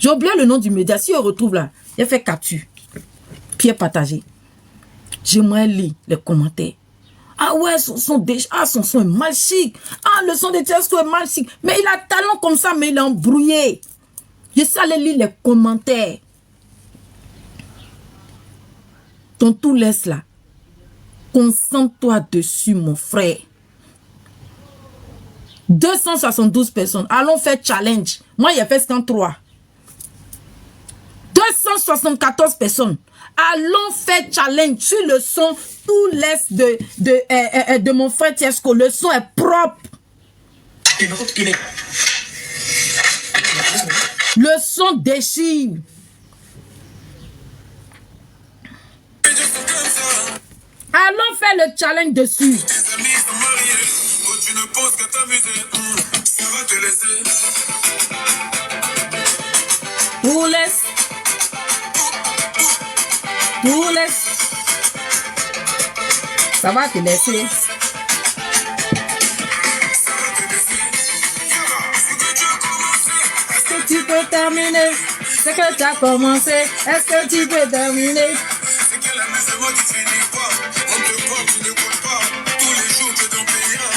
J'ai oublié le nom du média. Si on retrouve là, il a fait capture. Puis partagé. J'aimerais lire les commentaires. Ah ouais, son son est mal chic. Ah, le son de Tiësto est mal chic. Mais il a talent comme ça, mais il est embrouillé. Je sais aller lire les commentaires. Ton tout laisse là. Concentre-toi dessus, mon frère. 272 personnes. Allons faire challenge. Moi, il a fait 53. 274 personnes. Allons faire challenge sur le son. Tout laisse de mon frère Tiësto. Le son est propre. Le son déchire. Allons faire le challenge dessus. Tu ne penses qu'à t'amuser, ça va te laisser. Pour laisse. Ça va te laisser. Est-ce que tu peux terminer ce que tu as commencé? Est-ce que tu peux terminer? C'est que l'amusement qui finit pas. On te porte, tu ne cours pas. Tous les jours tu es dans payant.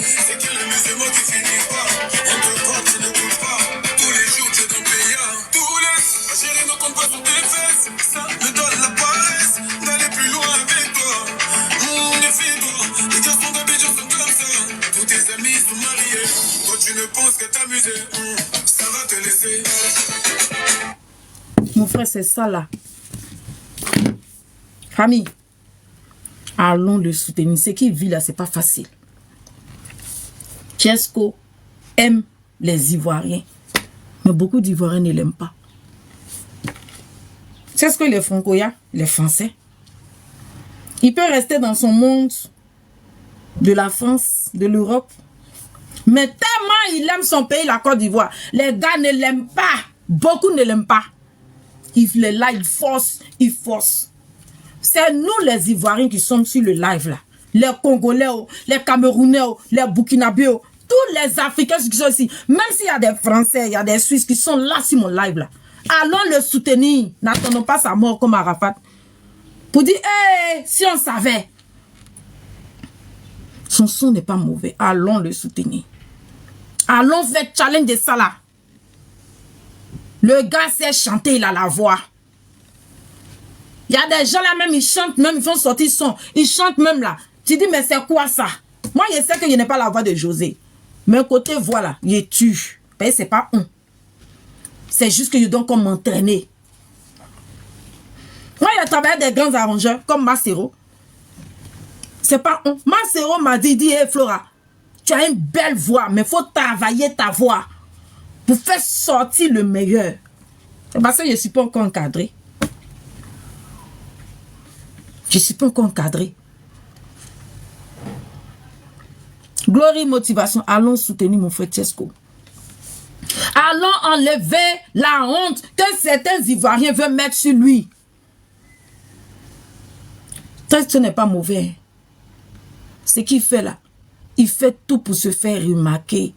C'est que l'amusement qui finit pas. On te porte, tu ne cours pas. Tous les jours tu es dans payant. Tous les ma chérie ne compte pas sur tes fesses. Ça me donne la paresse d'aller plus loin avec toi. Méfie-toi, les garçons d'Abidjan sont comme ça. Tous tes amis sont mariés. Toi tu ne penses qu'à t'amuser. Ça va te laisser. Mon frère, c'est ça là. Famille, allons le soutenir. Ce qu'il vit là, c'est pas facile. Tiësto aime les Ivoiriens. Mais beaucoup d'Ivoiriens ne l'aiment pas. C'est ce que les Francoya, les Français, il peut rester dans son monde de la France, de l'Europe. Mais tellement il aime son pays, la Côte d'Ivoire, les gars ne l'aiment pas. Beaucoup ne l'aiment pas. Il est là, il force. C'est nous les Ivoiriens qui sommes sur le live là. Les Congolais, les Camerounais, les Burkinabés, tous les Africains qui sont ici. Même s'il y a des Français, il y a des Suisses qui sont là sur mon live là. Allons le soutenir. N'attendons pas sa mort comme Arafat. Pour dire, hey, si on savait. Son son n'est pas mauvais. Allons le soutenir. Allons faire challenge de ça là. Le gars sait chanter, il a la voix. Il y a des gens là même, ils chantent même, ils font sortir son. Ils chantent même là. Tu dis, mais c'est quoi ça? Moi, je sais que je n'ai pas la voix de José. Mais côté voix là, il tue. Mais c'est pas on. C'est juste que je dois comme m'entraîner. Moi, il a travaillé des grands arrangeurs comme Macero. C'est pas on. Macero m'a dit, hey Flora, tu as une belle voix, mais il faut travailler ta voix pour faire sortir le meilleur. C'est parce que je ne suis pas encore encadré. Je ne suis pas encore encadré. Glory, motivation. Allons soutenir mon frère Tiësto. Allons enlever la honte que certains Ivoiriens veulent mettre sur lui. Ce n'est pas mauvais. Ce qu'il fait là, il fait tout pour se faire remarquer.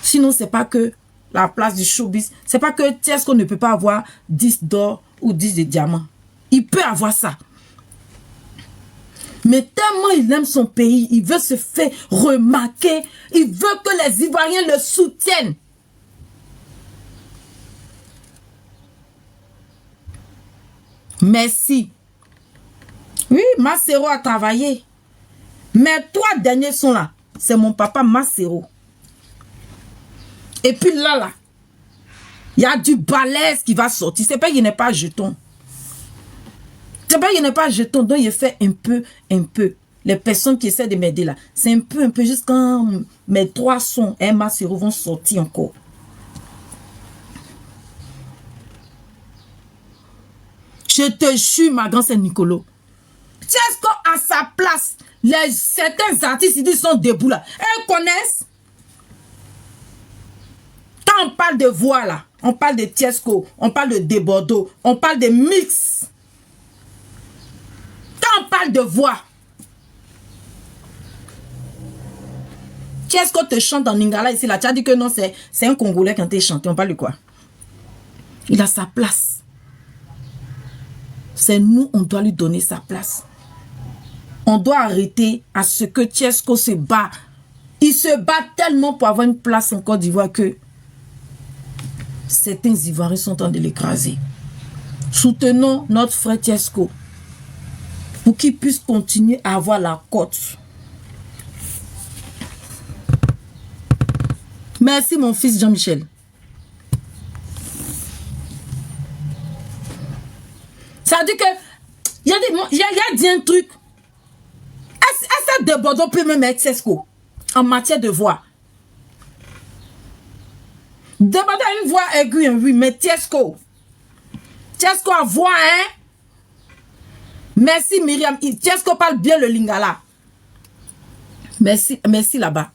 Sinon, c'est pas que la place du showbiz. C'est pas que Tiësto ne peut pas avoir 10 d'or ou 10 de diamants. Il peut avoir ça. Mais tellement il aime son pays, il veut se faire remarquer. Il veut que les Ivoiriens le soutiennent. Merci. Oui, Macero a travaillé. Mais 3 derniers sont là. C'est mon papa Macero. Et puis là, il y a du balèze qui va sortir. C'est pas qu'il n'est pas jeton. C'est pas qu'il n'est pas jeton. Donc, il fait un peu. Les personnes qui essaient de m'aider là, c'est un peu. Juste quand mes 3 sons, Macero vont sortir encore. Je te jure, ma grande Saint-Nicolo. Tiësto à sa place. Certains artistes, ils sont debout là. Ils connaissent. Quand on parle de voix là, on parle de Tiësto, on parle de Debordeaux, on parle de mix. Quand on parle de voix, Tiesco te chante en lingala ici, là. Tu as dit que non, c'est un Congolais qui t'a chanté. On parle de quoi? Il a sa place. C'est nous, on doit lui donner sa place. On doit arrêter à ce que Tiesco se bat. Il se bat tellement pour avoir une place en Côte d'Ivoire que certains Ivoiriens sont en train de l'écraser. Soutenons notre frère Tiesco pour qu'il puisse continuer à avoir la cote. Merci mon fils Jean-Michel. Ça veut dire que il y a dit un truc. Est-ce que Debordon peut même être Tiesco en matière de voix? Debordon a une voix aiguë, oui, mais Tiesco a voix, hein? Merci Myriam. Tiesco parle bien le lingala. Merci là-bas.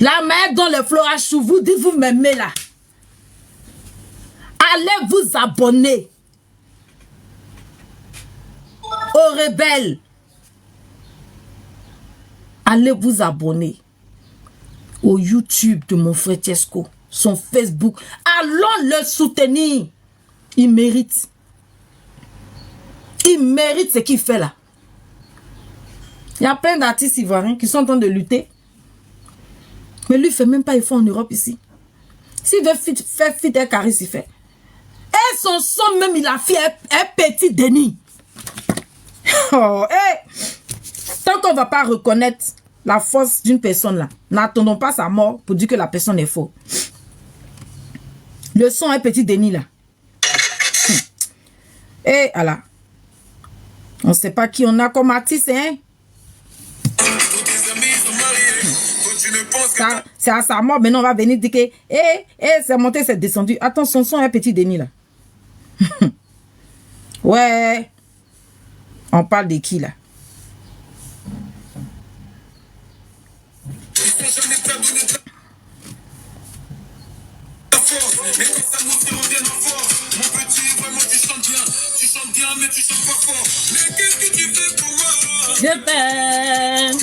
La mère dont le florage vous dit vous m'aimez là. Allez vous abonner aux rebelles. Allez vous abonner au YouTube de mon frère Tiesco, son Facebook. Allons le soutenir. Il mérite. Il mérite ce qu'il fait là. Il y a plein d'artistes ivoiriens qui sont en train de lutter. Mais lui, il ne fait même pas effort en Europe ici. S'il veut faire fit et Caris, il fait. Et son son même, il a fait un petit déni. Oh, hey. Tant qu'on ne va pas reconnaître la force d'une personne là, n'attendons pas sa mort pour dire que la personne est faux. Le son est un petit déni là. Et voilà. On ne sait pas qui on a comme artiste, hein. C'est à sa mort, maintenant on va venir dire que c'est monté, c'est descendu. Attends, son son est un petit déni là. Ouais. On parle de qui là? Je t'aime.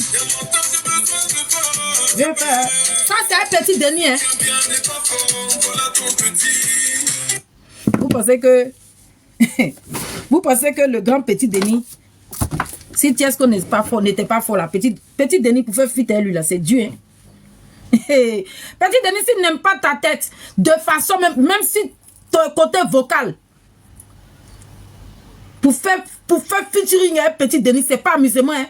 Ça c'est un petit déni, hein. Vous pensez que vous pensez que le grand petit déni, si Tiesco n'était pas fort là, petit déni pour faire fuiter lui là, c'est Dieu, hein. Petit déni, s'il n'aime pas ta tête de façon, même si ton côté vocal pour faire featuring un petit déni, c'est pas amusement, hein.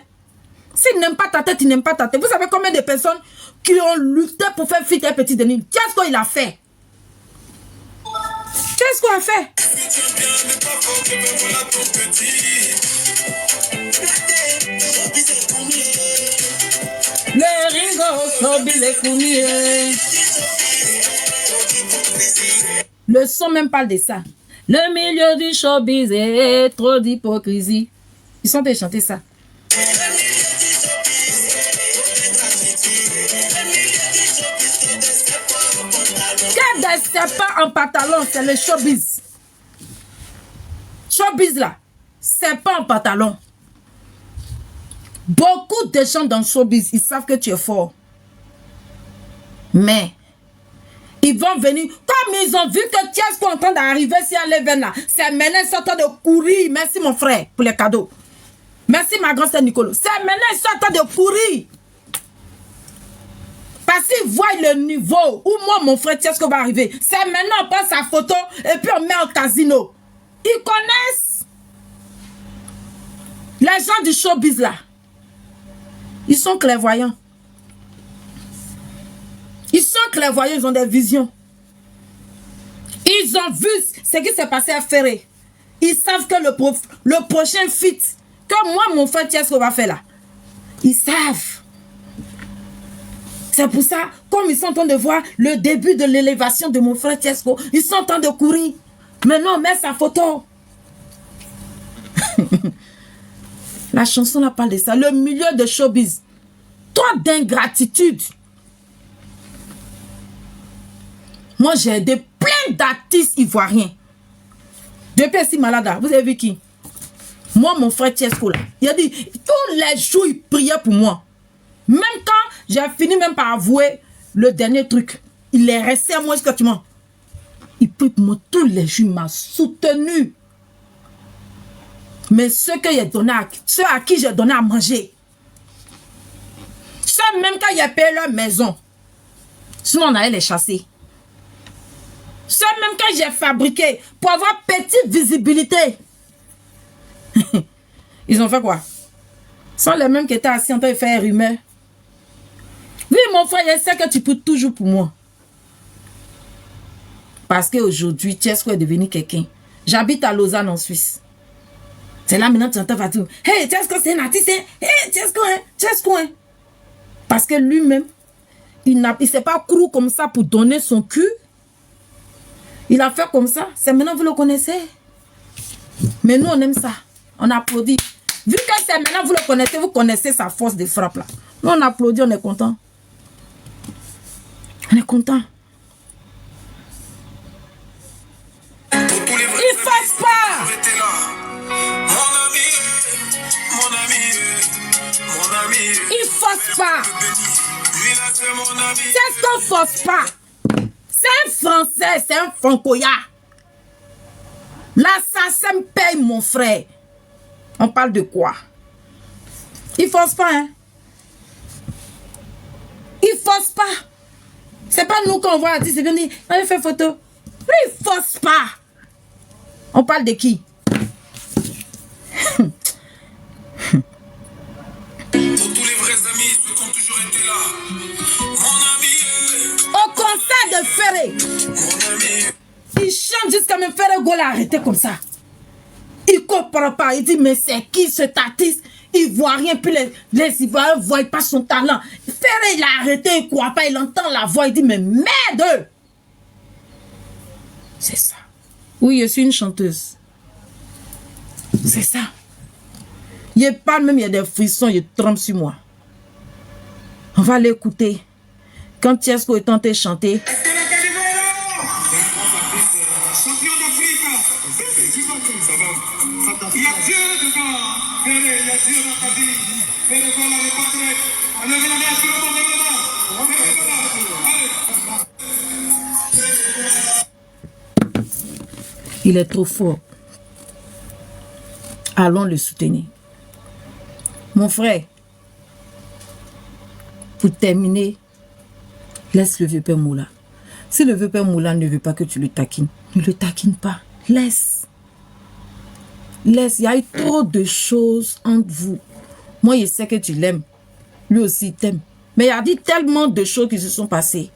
S'il n'aime pas ta tête, il n'aime pas ta tête. Vous savez combien de personnes qui ont lutté pour faire fuiter un petit déni? Qu'est-ce qu'il a fait? Qu'est-ce qu'on a fait? Le ringo, le son même parle de ça. Le milieu du showbiz est trop d'hypocrisie. Ils sont de chanter ça. C'est pas en pantalon, c'est le showbiz. Showbiz là, c'est pas en pantalon. Beaucoup de gens dans le showbiz, ils savent que tu es fort. Mais, ils vont venir, comme ils ont vu que Tiesco est en train d'arriver si à l'event là, c'est maintenant ils sont en train de courir. Merci mon frère pour les cadeaux. Merci ma grande sœur Nicolo. C'est maintenant ils sont en train de courir. Parce qu'ils voient le niveau où moi, mon frère Tiesco va arriver. C'est maintenant on prend sa photo et puis on met au casino. Ils connaissent les gens du showbiz là. Ils sont clairvoyants. Ils sont clairvoyants, ils ont des visions. Ils ont vu ce qui s'est passé à Ferré. Ils savent que le prochain feat que moi, mon frère Tiesco va faire là. Ils savent. C'est pour ça, comme ils sont en train de voir le début de l'élévation de mon frère Tiesco, ils sont en train de courir. Maintenant, on met sa photo. La chanson là parle de ça. Le milieu de showbiz. Toi d'ingratitude. Moi, j'ai aidé plein d'artistes ivoiriens. Depuis si malade, vous avez vu qui? Moi, mon frère Tiesco, là, il a dit, tous les jours, il priait pour moi. Même quand j'ai fini même par avouer le dernier truc, il est resté à moi jusqu'à tu m'as. Il prie pour moi tous les jours, il m'a soutenu. Mais ceux à qui j'ai donné à manger, ceux même quand il a payé leur maison, sinon on allait les chasser. Ceux même quand j'ai fabriqué pour avoir petite visibilité, ils ont fait quoi? Ce sont les mêmes qui étaient assis en train de faire rumeur. Oui, mon frère, je sais que tu peux toujours pour moi. Parce qu'aujourd'hui, Tiesco est devenu quelqu'un. J'habite à Lausanne, en Suisse. C'est là maintenant que tu entends partout. Hey, Tiesco, c'est un artiste. Hey, Tiesco, hein, Tiesco, hein. Parce que lui-même, il ne s'est pas cru comme ça pour donner son cul. Il a fait comme ça. C'est maintenant vous le connaissez. Mais nous, on aime ça. On applaudit. Vu que c'est maintenant vous le connaissez sa force de frappe là. Nous, on applaudit, on est content. On est content. Il fasse pas. Il force pas. C'est ce qu'on force pas. C'est un Français, c'est un Francoya. L'assassin paye mon frère. On parle de quoi? Il force pas, hein? Il force pas. C'est pas nous qu'on voit, c'est bien dit, on a fait photo. Lui, il force pas. On parle de qui? Pour tous les vrais amis qui ont toujours été là. Mon ami. Au concert de Ferré. Mon ami. Il chante jusqu'à me faire un goal arrêté comme ça. Il comprend pas. Il dit, mais c'est qui cet artiste? Il voit rien. Puis les Ivoiriens ne voient pas son talent. Ferré, il a arrêté, il ne croit pas. Il entend la voix. Il dit, mais merde! C'est ça. Oui, je suis une chanteuse. C'est ça. Il parle même, il y a des frissons, il tremble sur moi. On va l'écouter. Quand Tiesco est tenté de chanter. Il est trop fort. Allons le soutenir. Mon frère, pour terminer, laisse le vieux père Moula. Si le vieux père Moula ne veut pas que tu le taquines, ne le taquine pas. Laisse. Laisse. Il y a eu trop de choses entre vous. Moi, je sais que tu l'aimes. Lui aussi, il t'aime. Mais il y a dit tellement de choses qui se sont passées.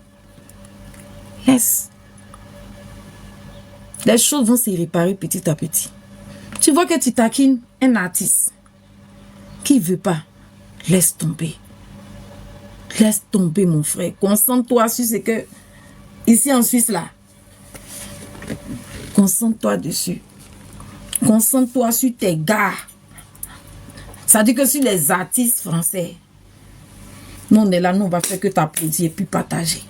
Laisse. Les choses vont se réparer petit à petit. Tu vois que tu taquines un artiste qui ne veut pas. Laisse tomber. Laisse tomber, mon frère. Concentre-toi sur ce que... Ici en Suisse, là. Concentre-toi dessus. Concentre-toi sur tes gars. Ça dit que sur les artistes français. Nous, on est là, nous, on va faire que t'applaudir et puis partager.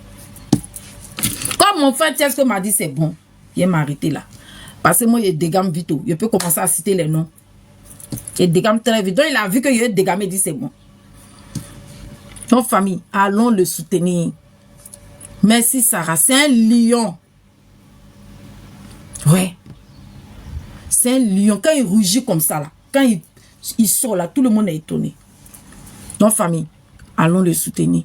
Comme mon frère Tiesco m'a dit, c'est bon. Il m'a arrêté là. Parce que moi, il dégamme vite. Je peux commencer à citer les noms. Il dégamme très vite. Donc, il a vu que je dégamme et dit, c'est bon. Donc, famille, allons le soutenir. Merci, Sarah. C'est un lion. Ouais. C'est un lion. Quand il rougit comme ça, là, quand il sort là, tout le monde est étonné. Donc, famille, allons le soutenir.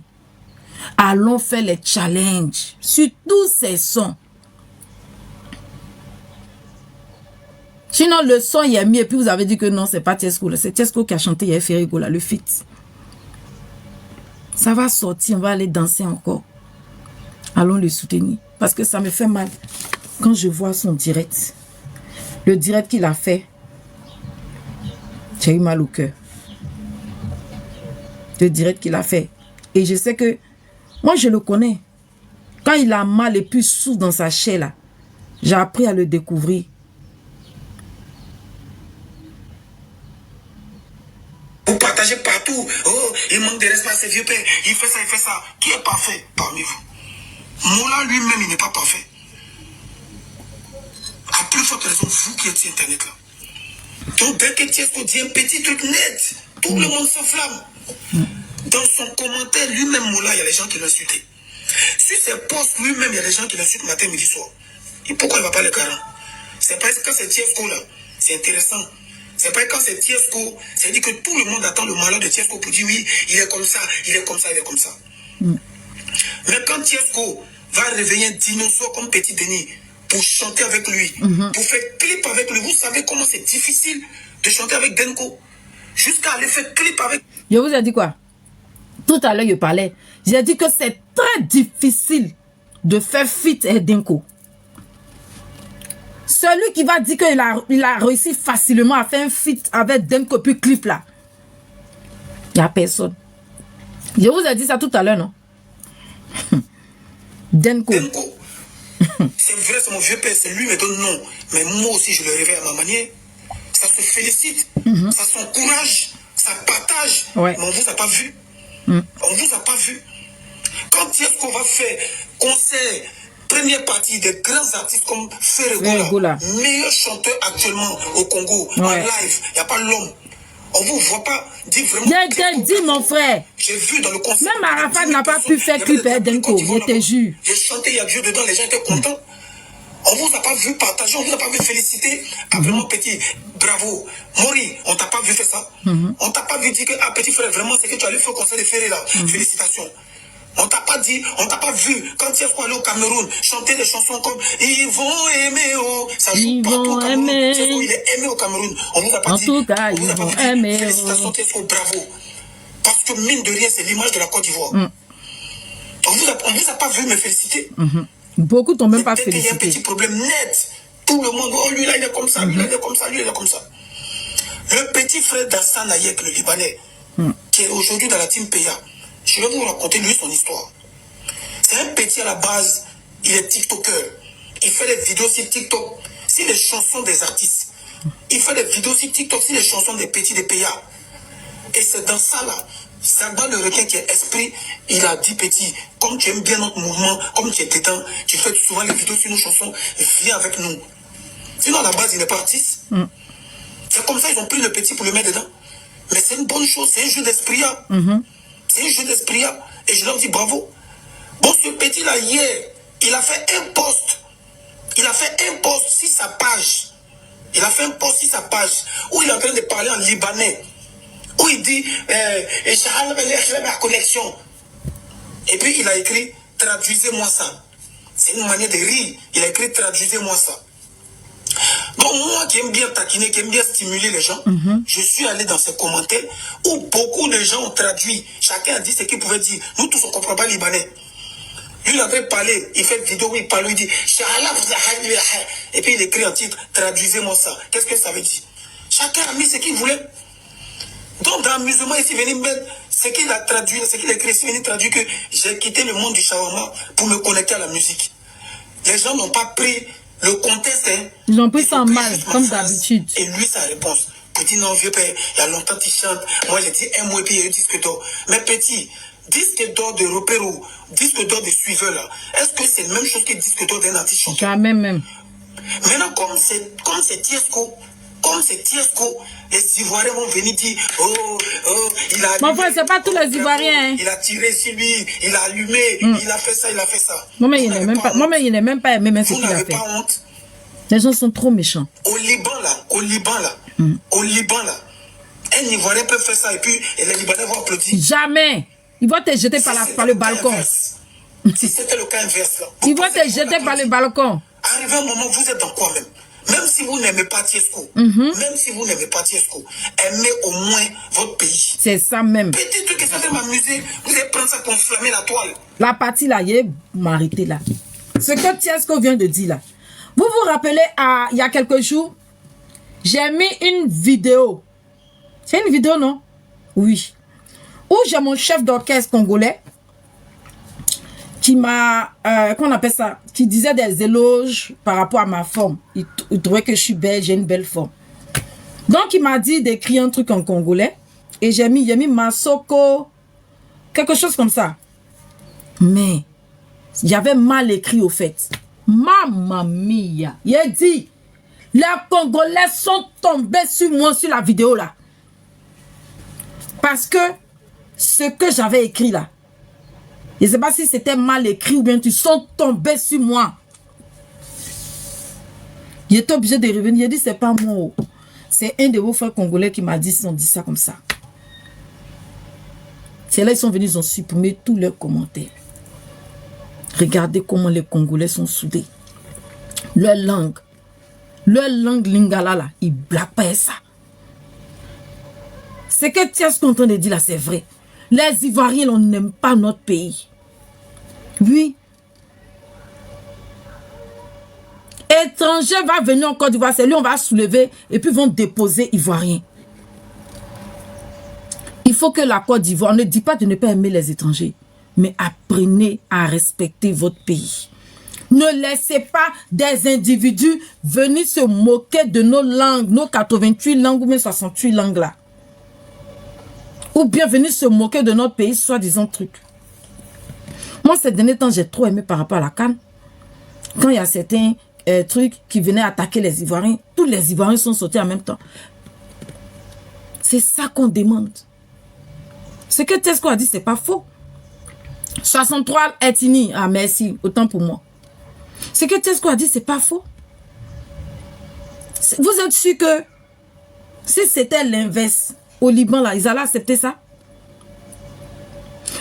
Allons faire les challenges sur tous ces sons. Sinon, le son, il est mis et puis vous avez dit que non, c'est pas Tiesco. C'est Tiesco qui a chanté, il a fait Rigola, le feat. Ça va sortir, on va aller danser encore. Allons le soutenir. Parce que ça me fait mal quand je vois son direct. Le direct qu'il a fait, j'ai eu mal au cœur. Le direct qu'il a fait. Et je sais que, moi je le connais. Quand il a mal et puis souffre dans sa chair là, j'ai appris à le découvrir. Vous partagez partout. Oh, il manque de respect à ses vieux pères. Il fait ça, il fait ça. Qui est parfait parmi vous? Moula lui-même, il n'est pas parfait. À plus forte raison, vous qui êtes sur Internet là. Donc, dès que Tiesco dit un petit truc net, tout le monde s'enflamme. Dans son commentaire, lui-même, Moula, il y a des gens qui l'insultent. Sur ses posts, lui-même, il y a des gens qui l'insultent matin, midi, soir. Et pourquoi il ne va pas le carrément? C'est parce que quand c'est Tiesco là, c'est intéressant. C'est pas quand c'est Tiesco, c'est-à-dire que tout le monde attend le malheur de Tiesco pour dire oui, il est comme ça, il est comme ça, il est comme ça. Mais quand Tiesco va réveiller un dinosaure comme Petit Denis pour chanter avec lui, pour faire clip avec lui, vous savez comment c'est difficile de chanter avec Denko. Jusqu'à aller faire clip avec... Je vous ai dit quoi? Tout à l'heure, je parlais. J'ai dit que c'est très difficile de faire feat avec Denko. Celui qui va dire qu'il a réussi facilement à faire un feat avec Denko puis clip là. Il n'y a personne. Je vous ai dit ça tout à l'heure, non? Denko. C'est vrai, c'est mon vieux père, c'est lui qui me donne nom. Mais moi aussi, je le réveille à ma manière. Ça se félicite, ça s'encourage, ça partage. Ouais. Mais on ne vous a pas vu. On ne vous a pas vu. Quand Tiesco va faire concert, première partie des grands artistes comme Ferregola, meilleur chanteur actuellement au Congo, en live, il n'y a pas l'homme. On ne vous voit pas dire vraiment. J'ai dit, mon frère. J'ai vu dans le concert. Même Arafat n'a pas pu faire clip avec Denko, je te jure. J'ai chanté, il y a Dieu dedans, les gens étaient contents. On ne vous a pas vu partager, on ne vous a pas vu féliciter. Ah, vraiment, petit, bravo. Mori, on ne t'a pas vu faire ça. On ne t'a pas vu dire que, ah, petit frère, vraiment, c'est que tu allais faire au concert de Ferré là. Félicitations. On t'a pas dit, on t'a pas vu quand tu es allé au Cameroun chanter des chansons comme Ils vont aimer, oh, ça joue partout au Cameroun. Il est aimé au Cameroun. On vous a pas dit. En tout cas, ils vont aimer. Félicitations, Tiesco, bravo. Parce que mine de rien, c'est l'image de la Côte d'Ivoire. On vous a pas vu me féliciter. Beaucoup t'ont même pas félicité. Il y a un petit problème net. Tout le monde, oh lui là il est comme ça, lui là il est comme ça, lui il est comme ça. Le petit frère d'Hassan Ayek, le Libanais, qui est aujourd'hui dans la team PA. Je vais vous raconter lui son histoire. C'est un petit à la base, il est TikToker. Il fait des vidéos sur TikTok, sur les chansons des artistes. Il fait des vidéos sur TikTok, sur les chansons des petits des PA. Et c'est dans ça là, Zagba le requin qui est esprit, il a dit petit, comme tu aimes bien notre mouvement, comme tu es dedans, tu fais souvent les vidéos sur nos chansons, viens avec nous. Sinon à la base il n'est pas artiste. C'est comme ça ils ont pris le petit pour le mettre dedans. Mais c'est une bonne chose, c'est un jeu d'esprit. C'est un jeu d'esprit. Et je leur dis bravo. Bon, ce petit-là, hier, il a fait un post. Il a fait un post sur sa page. Il a fait un post sur sa page où il est en train de parler en libanais. Où il dit connexion. Et puis il a écrit traduisez-moi ça. C'est une manière de rire. Il a écrit traduisez-moi ça. Donc moi qui aime bien taquiner, qui aime bien stimuler les gens, je suis allé dans ces commentaires où beaucoup de gens ont traduit. Chacun a dit ce qu'il pouvait dire. Nous tous on ne comprend pas libanais. Lui il a fait parler, il fait une vidéo où il parle, il dit et puis il écrit en titre traduisez-moi ça. Qu'est-ce que ça veut dire? Chacun a mis ce qu'il voulait. Donc dans l'amusement ici, venir mettre ce qu'il a traduit, ce qu'il a écrit, il venir traduire que j'ai quitté le monde du shawarma pour me connecter à la musique. Les gens n'ont pas pris le contexte, hein. Ils ont pris ça en mal, comme d'habitude. Et lui, sa réponse. Petit, non, vieux père, il y a longtemps tu chantes. Moi, j'ai dit un mot et puis il y a eu disque d'or. Mais petit, disque d'or de repéro, disque d'or de suiveur, là, est-ce que c'est la même chose que disque d'or d'un artiste chanteur? Jamais même. Maintenant, comme c'est Tiesco, les Ivoiriens vont venir dire, oh, il a... Mon frère, c'est pas tous les Ivoiriens, hein. Il a tiré sur lui, il a allumé, il a fait ça, il a fait ça. Moi-même, il n'est même pas aimé, même ce qu'il a fait. Vous n'avez pas honte? Les gens sont trop méchants. Au Liban, là, un Ivoirien peut faire ça et puis les Libanais vont applaudir. Jamais. Ils vont te jeter par le balcon. Si c'était le cas inverse, là. Ils vont te jeter par le balcon. Arrivé un moment, vous êtes dans quoi même? Même si vous n'aimez pas Tiesco, aimez au moins votre pays. C'est ça même. Petit truc qui ça fait m'amuser, vous allez prendre ça pour enflammer la toile. La partie là, il est m'arrêter là. Ce que Tiesco vient de dire là. Vous vous rappelez, il y a quelques jours, j'ai mis une vidéo. C'est une vidéo, non? Oui. Où j'ai mon chef d'orchestre congolais qui m'a, qu'on appelle ça, qui disait des éloges par rapport à ma forme. Il trouvait que je suis belle, j'ai une belle forme. Donc, il m'a dit d'écrire un truc en congolais. Et j'ai mis Masoko, quelque chose comme ça. Mais, j'avais mal écrit au fait. Mamma mia. Il a dit, Les Congolais sont tombés sur moi sur la vidéo là. Parce que ce que j'avais écrit là, je ne sais pas si c'était mal écrit ou bien ils sont tombés sur moi. Il était obligé de revenir. Il a dit, c'est pas moi. C'est un de vos frères congolais qui m'a dit, ils ont dit ça comme ça. C'est là ils sont venus, ils ont supprimé tous leurs commentaires. Regardez comment les Congolais sont soudés. Leur langue lingala là, ils blaguent pas ça. Ce que tu es en train de dire là, c'est vrai. Les Ivoiriens, on n'aime pas notre pays. Oui. Étranger va venir en Côte d'Ivoire, c'est lui on va soulever et puis vont déposer Ivoiriens. Il faut que la Côte d'Ivoire ne dit pas de ne pas aimer les étrangers, mais apprenez à respecter votre pays. Ne laissez pas des individus venir se moquer de nos langues, nos 88 langues ou même 68 langues là. Ou bien venir se moquer de notre pays, soi-disant truc. Moi, ces derniers temps, j'ai trop aimé par rapport à la CAN. Quand il y a certains trucs qui venaient attaquer les Ivoiriens, tous les Ivoiriens sont sautés en même temps. C'est ça qu'on demande. Ce que Tesco a dit, c'est pas faux. 63 ethnies, ah merci, autant pour moi. Ce que Tesco a dit, c'est pas faux. Vous êtes sûr que si c'était l'inverse au Liban, là, ils allaient accepter ça?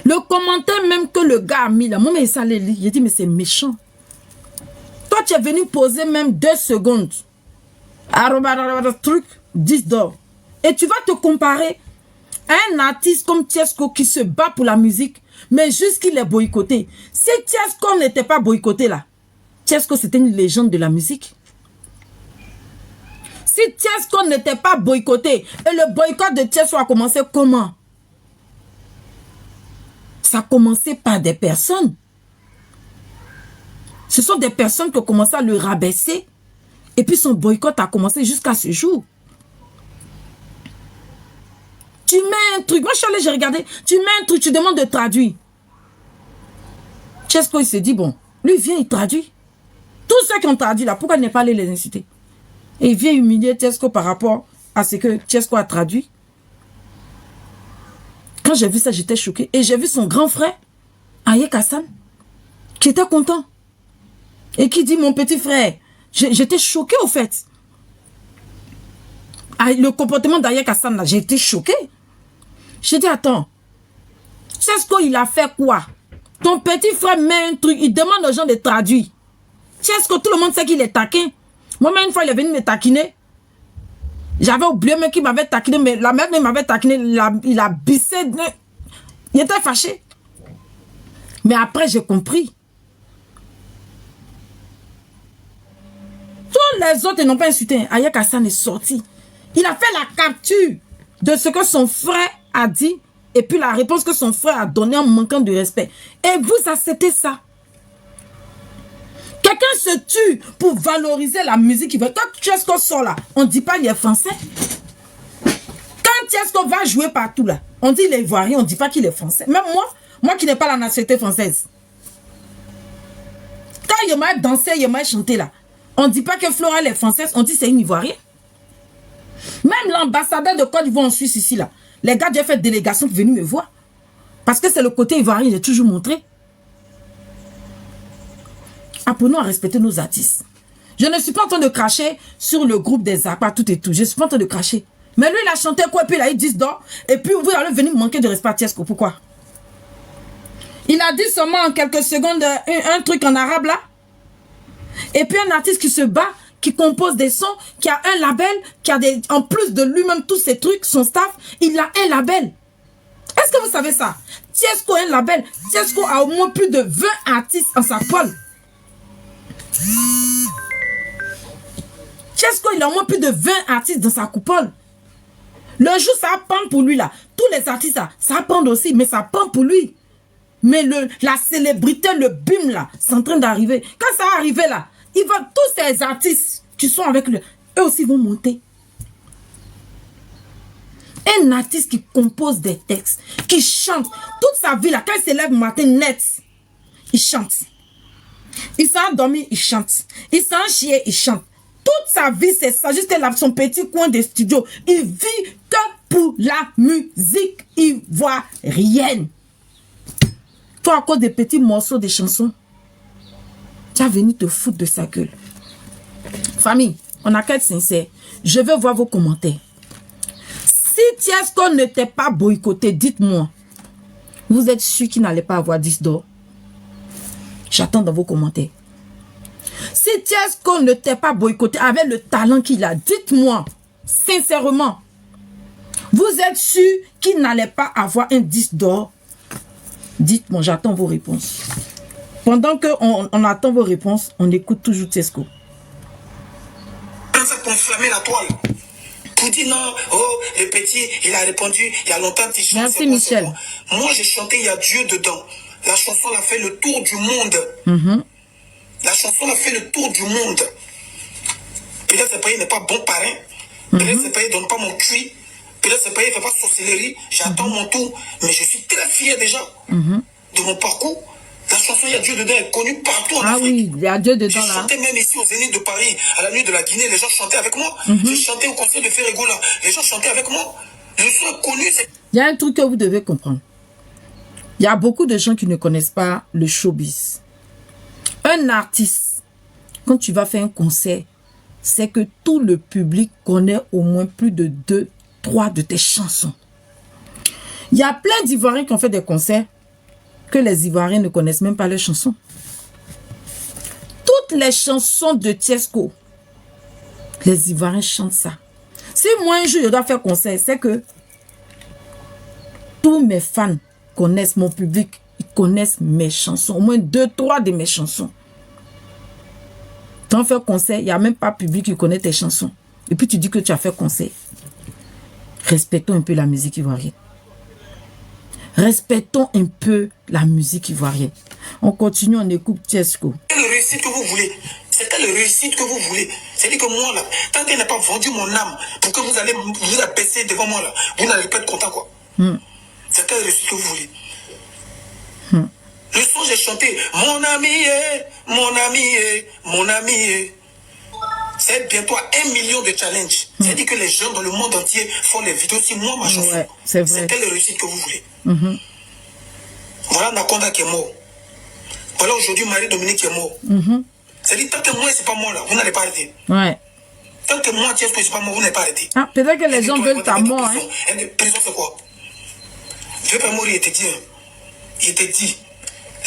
Le commentaire même que le gars a mis là, moi, mais ça les lit. Il a dit, mais c'est méchant. Toi, tu es venu poser même 2 secondes. Truc, 10 $. Et tu vas te comparer à un artiste comme Tiesco qui se bat pour la musique, mais juste qu'il est boycotté. Si Tiesco n'était pas boycotté là, Tiesco c'était une légende de la musique. Si Tiesco n'était pas boycotté, et le boycott de Tiesco a commencé comment? Ça a commencé par des personnes. Ce sont des personnes qui ont commencé à le rabaisser. Et puis son boycott a commencé jusqu'à ce jour. Tu mets un truc. Moi, je suis allée, j'ai regardé. Tu mets un truc, tu demandes de traduire. Tiesco, il se dit, bon, lui, vient, il traduit. Tous ceux qui ont traduit là, pourquoi il n'est pas allé les inciter? Et il vient humilier Tiesco par rapport à ce que Tiesco a traduit. Quand j'ai vu ça, j'étais choquée. Et j'ai vu son grand frère, Ayek Hassan, qui était content. Et qui dit, mon petit frère, j'étais choquée au fait. Le comportement d'Ayek Hassan, là, j'ai été choquée. J'ai dit, attends, Tiesco, il a fait quoi? Ton petit frère met un truc, il demande aux gens de traduire. Tiesco, tout le monde sait qu'il est taquin. Moi-même, une fois, il est venu me taquiner. J'avais oublié même qu'il m'avait taquiné, mais la mère m'avait taquiné, il a bissé. Il était fâché. Mais après, j'ai compris. Tous les autres n'ont pas insulté. Ayek Hassan est sorti. Il a fait la capture de ce que son frère a dit et puis la réponse que son frère a donnée en manquant de respect. Et vous acceptez ça? Quelqu'un se tue pour valoriser la musique. Quand Tiesco sort là, on ne dit pas qu'il est français. Quand Tiesco va jouer partout là, on dit qu'il est ivoirien, on ne dit pas qu'il est français. Même moi qui n'ai pas la nationalité française. Quand il m'a dansé, il m'a chanté là, on ne dit pas que Flora est française, on dit c'est une ivoirienne. Même l'ambassadeur de Côte d'Ivoire en Suisse ici là, les gars j'ai fait délégation qui venus me voir. Parce que c'est le côté ivoirien, j'ai toujours montré. Apprenons à respecter nos artistes. Je ne suis pas en train de cracher sur le groupe des Aqua, tout et tout. Je ne suis pas en train de cracher. Mais lui, il a chanté quoi, et puis il a eu 10 $. Et puis vous allez venir manquer de respect à Tiesco. Pourquoi? Il a dit seulement en quelques secondes un truc en arabe là. Et puis un artiste qui se bat, qui compose des sons, qui a un label, qui a en plus de lui-même tous ces trucs, son staff, il a un label. Est-ce que vous savez ça? Tiesco a un label. Tiesco a au moins plus de 20 artistes en sa colle. Tiesco, il a au moins plus de 20 artistes dans sa coupole. Le jour, ça pend pour lui là. Tous les artistes, ça pend aussi, mais ça pend pour lui. Mais la célébrité, le bim là, c'est en train d'arriver. Quand ça va arriver là, tous ces artistes qui sont avec lui, eux aussi vont monter. Un artiste qui compose des textes, qui chante toute sa vie là, quand il se lève le matin net, il chante. Il s'est endormi, il chante. Il s'est chié, il chante. Tous Toute sa vie, c'est ça. Juste là, son petit coin de studio. Il vit que pour la musique ivoirienne. Toi, à cause des petits morceaux de chansons, tu as venu te foutre de sa gueule. Famille, on a qu'à être sincère. Je veux voir vos commentaires. Si Tiesco ne t'est pas boycotté, dites-moi. Vous êtes sûr qu'il n'allait pas avoir 10 d'or? J'attends dans vos commentaires. Si Tiesco ne t'est pas boycotté avec le talent qu'il a, dites-moi, sincèrement, vous êtes sûr qu'il n'allait pas avoir un 10 d'or? Dites-moi, j'attends vos réponses. Pendant qu'on attend vos réponses, on écoute toujours Tiesco. Ça pour enflammer la toile. Pour dire non, oh, le petit, il a répondu, il y a longtemps qu'il chante. Merci Michel. Moi, j'ai chanté, il y a Dieu dedans. La chanson a fait le tour du monde. La chanson a fait le tour du monde. Peut-être ce pays n'est pas bon parrain. Peut-être ce pays ne donne pas mon cuit. Peut-être ce pays ne fait pas sorcellerie. J'attends mon tour. Mais je suis très fier déjà de mon parcours. La chanson Il y a Dieu dedans est connue partout en Afrique. Ah oui, il y a Dieu dedans là. J'ai chanté même ici au Zénith de Paris, à la nuit de la Guinée, les gens chantaient avec moi. J'ai chanté au concert de Ferregola, les gens chantaient avec moi. Je suis connu. Il y a un truc que vous devez comprendre. Il y a beaucoup de gens qui ne connaissent pas le showbiz. Un artiste, quand tu vas faire un concert, c'est que tout le public connaît au moins plus de 2, 3 de tes chansons. Il y a plein d'Ivoiriens qui ont fait des concerts que les Ivoiriens ne connaissent même pas leurs chansons. Toutes les chansons de Tiesco, les Ivoiriens chantent ça. Si moi un jour je dois faire concert, c'est que tous mes fans connaissent mon public, ils connaissent mes chansons, au moins 2, 3 de mes chansons. Tu as fait concert, il n'y a même pas public qui connaît tes chansons. Et puis tu dis que tu as fait concert. Respectons un peu la musique ivoirienne. Respectons un peu la musique ivoirienne. On continue, on écoute Tiesco. C'est le réussite que vous voulez. C'est quelle réussite que vous voulez. C'est-à-dire que moi, là, tant qu'elle n'a pas vendu mon âme pour que vous allez vous abaisser devant moi, là, vous n'allez pas être content, quoi. C'est quelle réussite que vous voulez. Le son, j'ai chanté mon ami, mon ami, mon ami. C'est bientôt 1 million de challenges. C'est-à-dire que les gens dans le monde entier font les vidéos sur moi, ma chanson. Ouais, c'est vrai. C'est quelle réussite que vous voulez. Voilà Nakonda qui est mort. Voilà aujourd'hui Marie-Dominique qui est mort. C'est-à-dire tant que moi, c'est pas moi là, vous n'allez pas arrêter. Ouais. Tant que moi, Tiesco, c'est pas moi, vous n'allez pas arrêter. Ah, peut-être que les gens veulent ta mort. Hein. Prison, c'est quoi? Vieux Père Mori, il te dit, il te dit,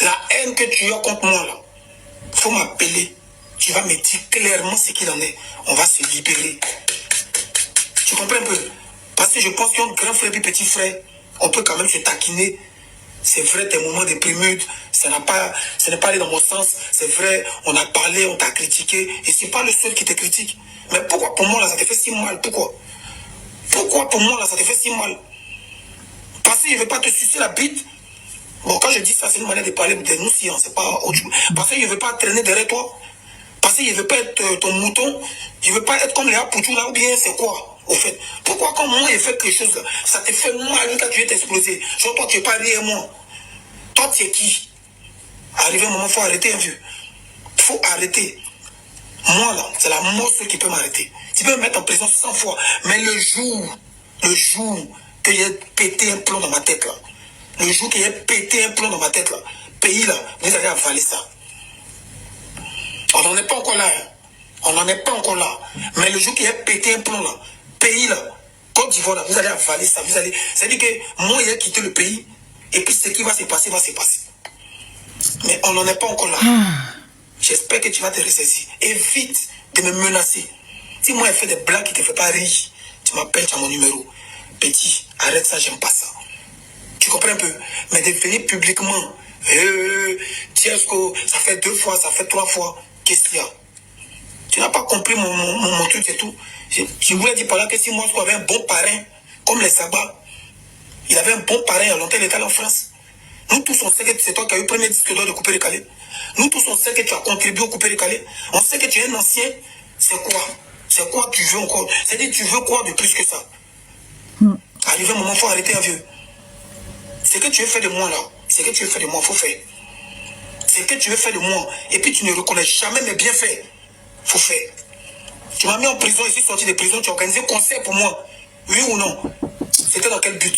la haine que tu as contre moi là, faut m'appeler. Tu vas me dire clairement ce qu'il en est. On va se libérer. Tu comprends un peu? Parce que je pense qu'un grand frère et petit frère, on peut quand même se taquiner. C'est vrai, tes moments de prémude, ça n'est pas allé dans mon sens. C'est vrai, on a parlé, on t'a critiqué. Et c'est pas le seul qui te critique. Mais pourquoi pour moi là, ça te fait si mal? Pourquoi? Pourquoi pour moi là, ça te fait si mal? Parce que je ne veux pas te sucer la bite. Bon, quand je dis ça, c'est une manière de parler de nous, si, hein, c'est pas autre chose. Parce que je ne veux pas traîner derrière toi. Parce que je ne veux pas être ton mouton. Je ne veux pas être comme les Apoutou là, ou bien c'est quoi, au fait? Pourquoi quand moi je fais quelque chose, ça te fait mal quand tu veux t'exploser? Genre, toi, tu n'es pas derrière moi. Toi, tu es qui? Arrivé un moment, il faut arrêter, un vieux. Il faut arrêter. Moi, là, c'est la mort seule qui peut m'arrêter. Tu peux me mettre en prison 100 fois. Mais le jour que j'ai pété un plomb dans ma tête, là, le jour que j'ai pété un plomb dans ma tête, là, pays, là, vous allez avaler ça. On n'en est pas encore là. Hein. On n'en est pas encore là. Mais le jour qu'il y a pété un plomb là, pays là, Côte d'Ivoire là, vous allez avaler ça. Vous allez. C'est-à-dire que moi, il a quitté le pays. Et puis ce qui va se passer, va se passer. Mais on n'en est pas encore là. J'espère que tu vas te ressaisir. Évite de me menacer. Si moi, je fais des blagues qui ne te font pas rire, tu m'appelles, tu as mon numéro. Petit, arrête ça, j'aime pas ça. Tu comprends un peu? Mais de venir publiquement, Tiesco, ça fait 2 fois, ça fait 3 fois. Qu'est-ce qu'il y a? Tu n'as pas compris mon truc et tout. Je voulais dire par là que si moi je avais un bon parrain, comme les Sabats, il avait un bon parrain il y a longtemps, il était en France. Nous tous on sait que c'est toi qui as eu le premier disque d'or de Coupé Décalé. Nous tous on sait que tu as contribué au Coupé Décalé. On sait que tu es un ancien. C'est quoi? C'est quoi tu veux encore? C'est-à-dire tu veux quoi de plus que ça? Arrivé un moment, il faut arrêter un vieux. Ce que tu veux faire de moi là, ce que tu veux faire de moi, il faut faire. Ce que tu veux faire de moi, et puis tu ne reconnais jamais mes bienfaits, il faut faire. Tu m'as mis en prison, je suis sorti de prison, tu as organisé un concert pour moi. Oui ou non? C'était dans quel but?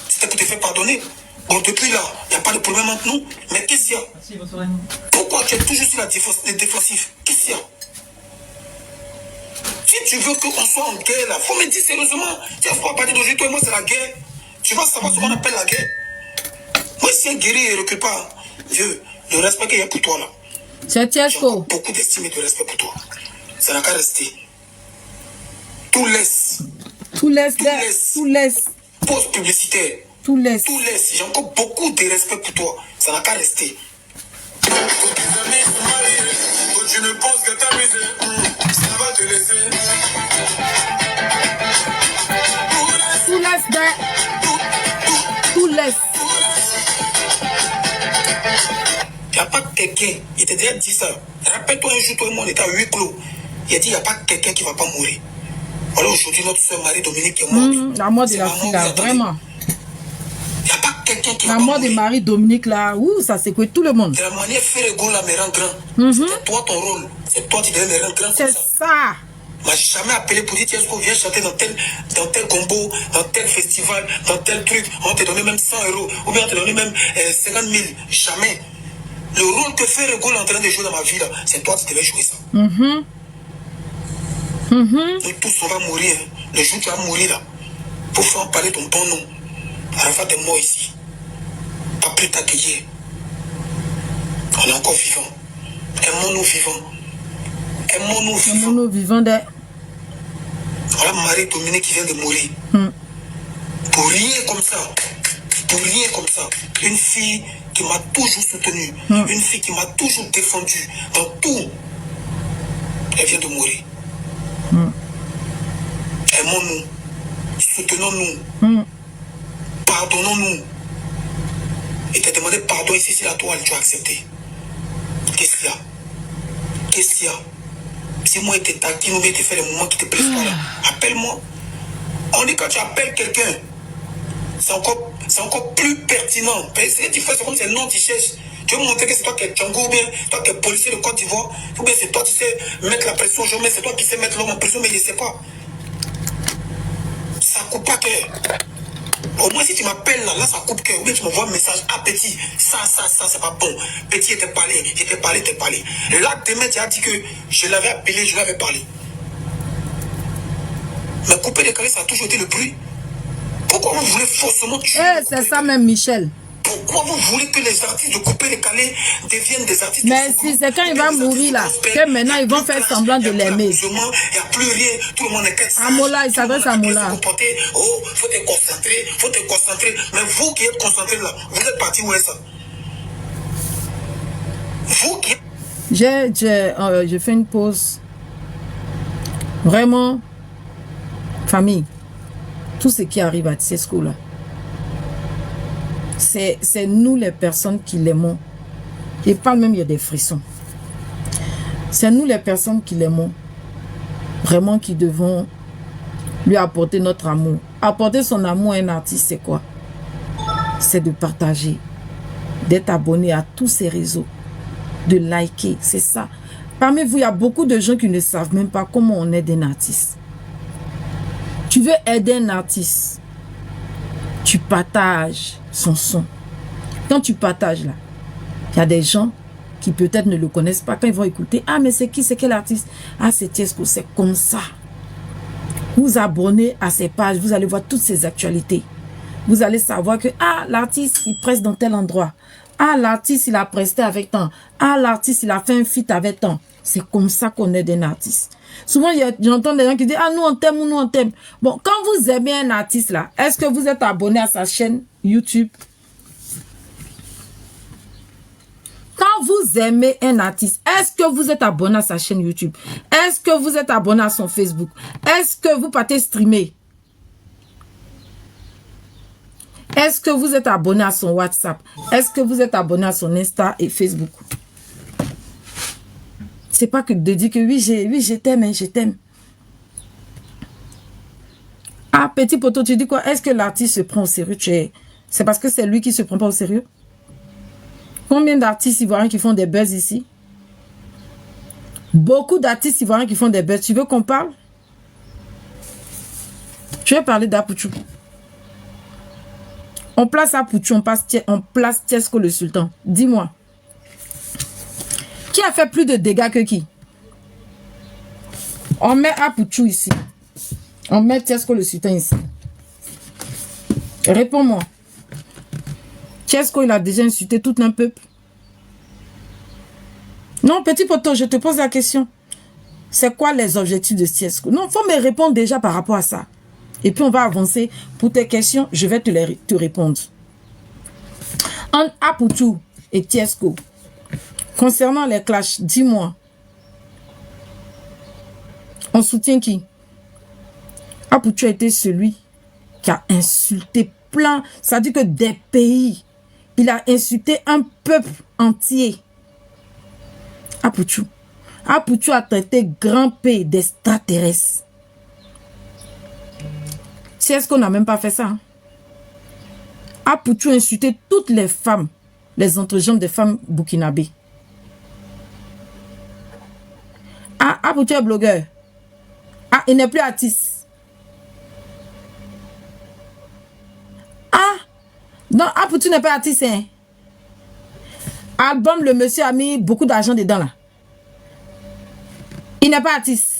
C'était pour te faire pardonner. Bon, depuis là, il n'y a pas de problème entre nous. Mais qu'est-ce qu'il y a? Pourquoi tu es toujours sur la défensive? Qu'est-ce qu'il y a? Si tu veux qu'on soit en guerre, là, faut me dire sérieusement. Tu vas pas parler d'aujourd'hui, toi et moi, c'est la guerre. Tu vas savoir ce qu'on appelle la guerre. Moi, si un guerrier ne recule pas, Dieu, le respect qu'il y a pour toi, là. C'est Tiesco. Beaucoup d'estime et de respect pour toi. Ça n'a qu'à rester. Tout laisse. Tout laisse. Tout laisse. Pause publicitaire. Tout laisse. Tout laisse. J'ai encore beaucoup de respect pour toi. Ça n'a qu'à rester. Tu ne penses que t'amuser. Ça va te laisser. Tout laisse. Tout laisse. Il n'y a pas quelqu'un, il t'a déjà dit ça. Rappelle-toi un jour, toi et moi, on était à huis clos. Il a dit, il n'y a pas quelqu'un qui ne va pas mourir. Alors aujourd'hui, notre soeur Marie-Dominique est morte. La mort de la fille, là, vraiment. Il n'y a pas quelqu'un qui va La pas mort de mourir. Marie-Dominique, là, ça secouait tout le monde. De la manière, faire ego là me rend grand. C'est toi ton rôle. C'est toi qui devais me rendre grand. C'est ça. Je n'ai jamais appelé pour dire, tiens, est-ce qu'on vient chanter dans tel combo, dans tel festival, dans tel truc. On te donnait même 100 €. Ou bien on te donnait même 50 000. Jamais. Le rôle que fait Rego est en train de jouer dans ma vie, là, c'est toi qui devais jouer ça. Nous tous, on va mourir. Le jour où tu vas mourir, là, pour faire parler ton bon nom. Arafat est mort ici. Pas plus tard qu'hier. On est encore vivants. Aimons-nous vivants. Aimons-nous vivants. Aimons-nous vivants. Voilà Marie-Dominique qui vient de mourir. Pour rien comme ça. Pour rien comme ça. Une fille qui m'a toujours soutenu. Une fille qui m'a toujours défendu. Dans tout. Elle vient de mourir. Aimons-nous. Soutenons-nous. Pardonnons-nous. Et t'as demandé pardon ici, c'est la toile, tu as accepté. Qu'est-ce qu'il y a? Qu'est-ce qu'il y a? Si moi, je te taquine ou bien je te fais les moments qui te plaisent pas là, appelle-moi. On dit quand tu appelles quelqu'un, c'est encore plus pertinent. Ce que tu fais, c'est comme c'est le nom que tu cherches. Tu veux montrer que c'est toi qui es Django ou bien toi qui es policier de Côte d'Ivoire, ou bien c'est toi qui sais mettre la pression aux gens, mais c'est toi qui sais mettre l'homme en pression, mais je ne sais pas. Ça coupe pas cœur. Au moins si tu m'appelles là, ça coupe cœur. Ou bien tu m'envoies un message, ah petit, ça, c'est pas bon. Petit, il t'a parlé. Là, demain, tu as dit que je l'avais appelé, je l'avais parlé. Mais couper les calés, ça a toujours été le bruit. Pourquoi vous voulez forcément tuer? C'est ça même, Michel. Pourquoi vous voulez que les artistes de couper les calés deviennent des artistes? Mais si c'est quand il va mourir là, que maintenant ils vont faire semblant de l'aimer. Il n'y a plus rien, tout le monde est qu'un. Amola, il s'adresse à Amola. Oh, faut te concentrer. Mais vous qui êtes concentrés là, vous êtes partis où est ça? Vous qui... J'ai fait une pause. Vraiment, famille, tout ce qui arrive à Tiesco là, c'est nous les personnes qui l'aimons. Et pas même, il y a des frissons. C'est nous les personnes qui l'aimons. Vraiment qui devons lui apporter notre amour. Apporter son amour à un artiste, c'est quoi? C'est de partager, d'être abonné à tous ses réseaux, de liker, c'est ça. Parmi vous, il y a beaucoup de gens qui ne savent même pas comment on aide un artiste. Tu veux aider un artiste, tu partages son son. Quand tu partages là, il y a des gens qui peut-être ne le connaissent pas. Quand ils vont écouter, ah mais c'est qui, c'est quel artiste? Ah c'est Tiesco, c'est comme ça. Vous abonnez à ses pages, vous allez voir toutes ses actualités. Vous allez savoir que, ah l'artiste il presse dans tel endroit. Ah l'artiste il a presté avec tant. Ah l'artiste il a fait un feat avec tant. C'est comme ça qu'on aide un artiste. Souvent, j'entends des gens qui disent, ah, nous on t'aime ou nous on t'aime. Bon, quand vous aimez un artiste là, est-ce que vous êtes abonné à sa chaîne YouTube? Quand vous aimez un artiste, est-ce que vous êtes abonné à sa chaîne YouTube? Est-ce que vous êtes abonné à son Facebook? Est-ce que vous partez streamer? Est-ce que vous êtes abonné à son WhatsApp? Est-ce que vous êtes abonné à son Insta et Facebook? C'est pas que de dire que oui, je t'aime, hein, je t'aime. Ah, petit poteau, tu dis quoi? Est-ce que l'artiste se prend au sérieux? C'est parce que c'est lui qui se prend pas au sérieux? Combien d'artistes ivoiriens qui font des buzz ici? Beaucoup d'artistes ivoiriens qui font des buzz. Tu veux qu'on parle? Je vais parler d'Apouchou. On place Apouchou, on place Tiesco le Sultan. Dis-moi. Qui a fait plus de dégâts que qui? On met Apouchou ici. On met Tiesco le Sultan ici. Réponds-moi. Tiesco, il a déjà insulté tout un peuple. Non, petit poteau, je te pose la question. C'est quoi les objectifs de Tiesco? Non, il faut me répondre déjà par rapport à ça. Et puis on va avancer. Pour tes questions, je vais te répondre. Entre Apouchou et Tiesco, concernant les clashs, dis-moi, on soutient qui? Apouchou a été celui qui a insulté plein, ça dit que des pays. Il a insulté un peuple entier. Apouchou. Apouchou a traité grand pays d'extraterrestres. Est-ce qu'on n'a même pas fait ça? Hein? Apouchou a insulté toutes les femmes, les entrejambes des femmes burkinabées. Ah, Apouchou est blogueur. Ah, il n'est plus artiste. Ah, non, Apouchou n'est pas artiste. Hein? Album, le monsieur a mis beaucoup d'argent dedans là. Il n'est pas artiste.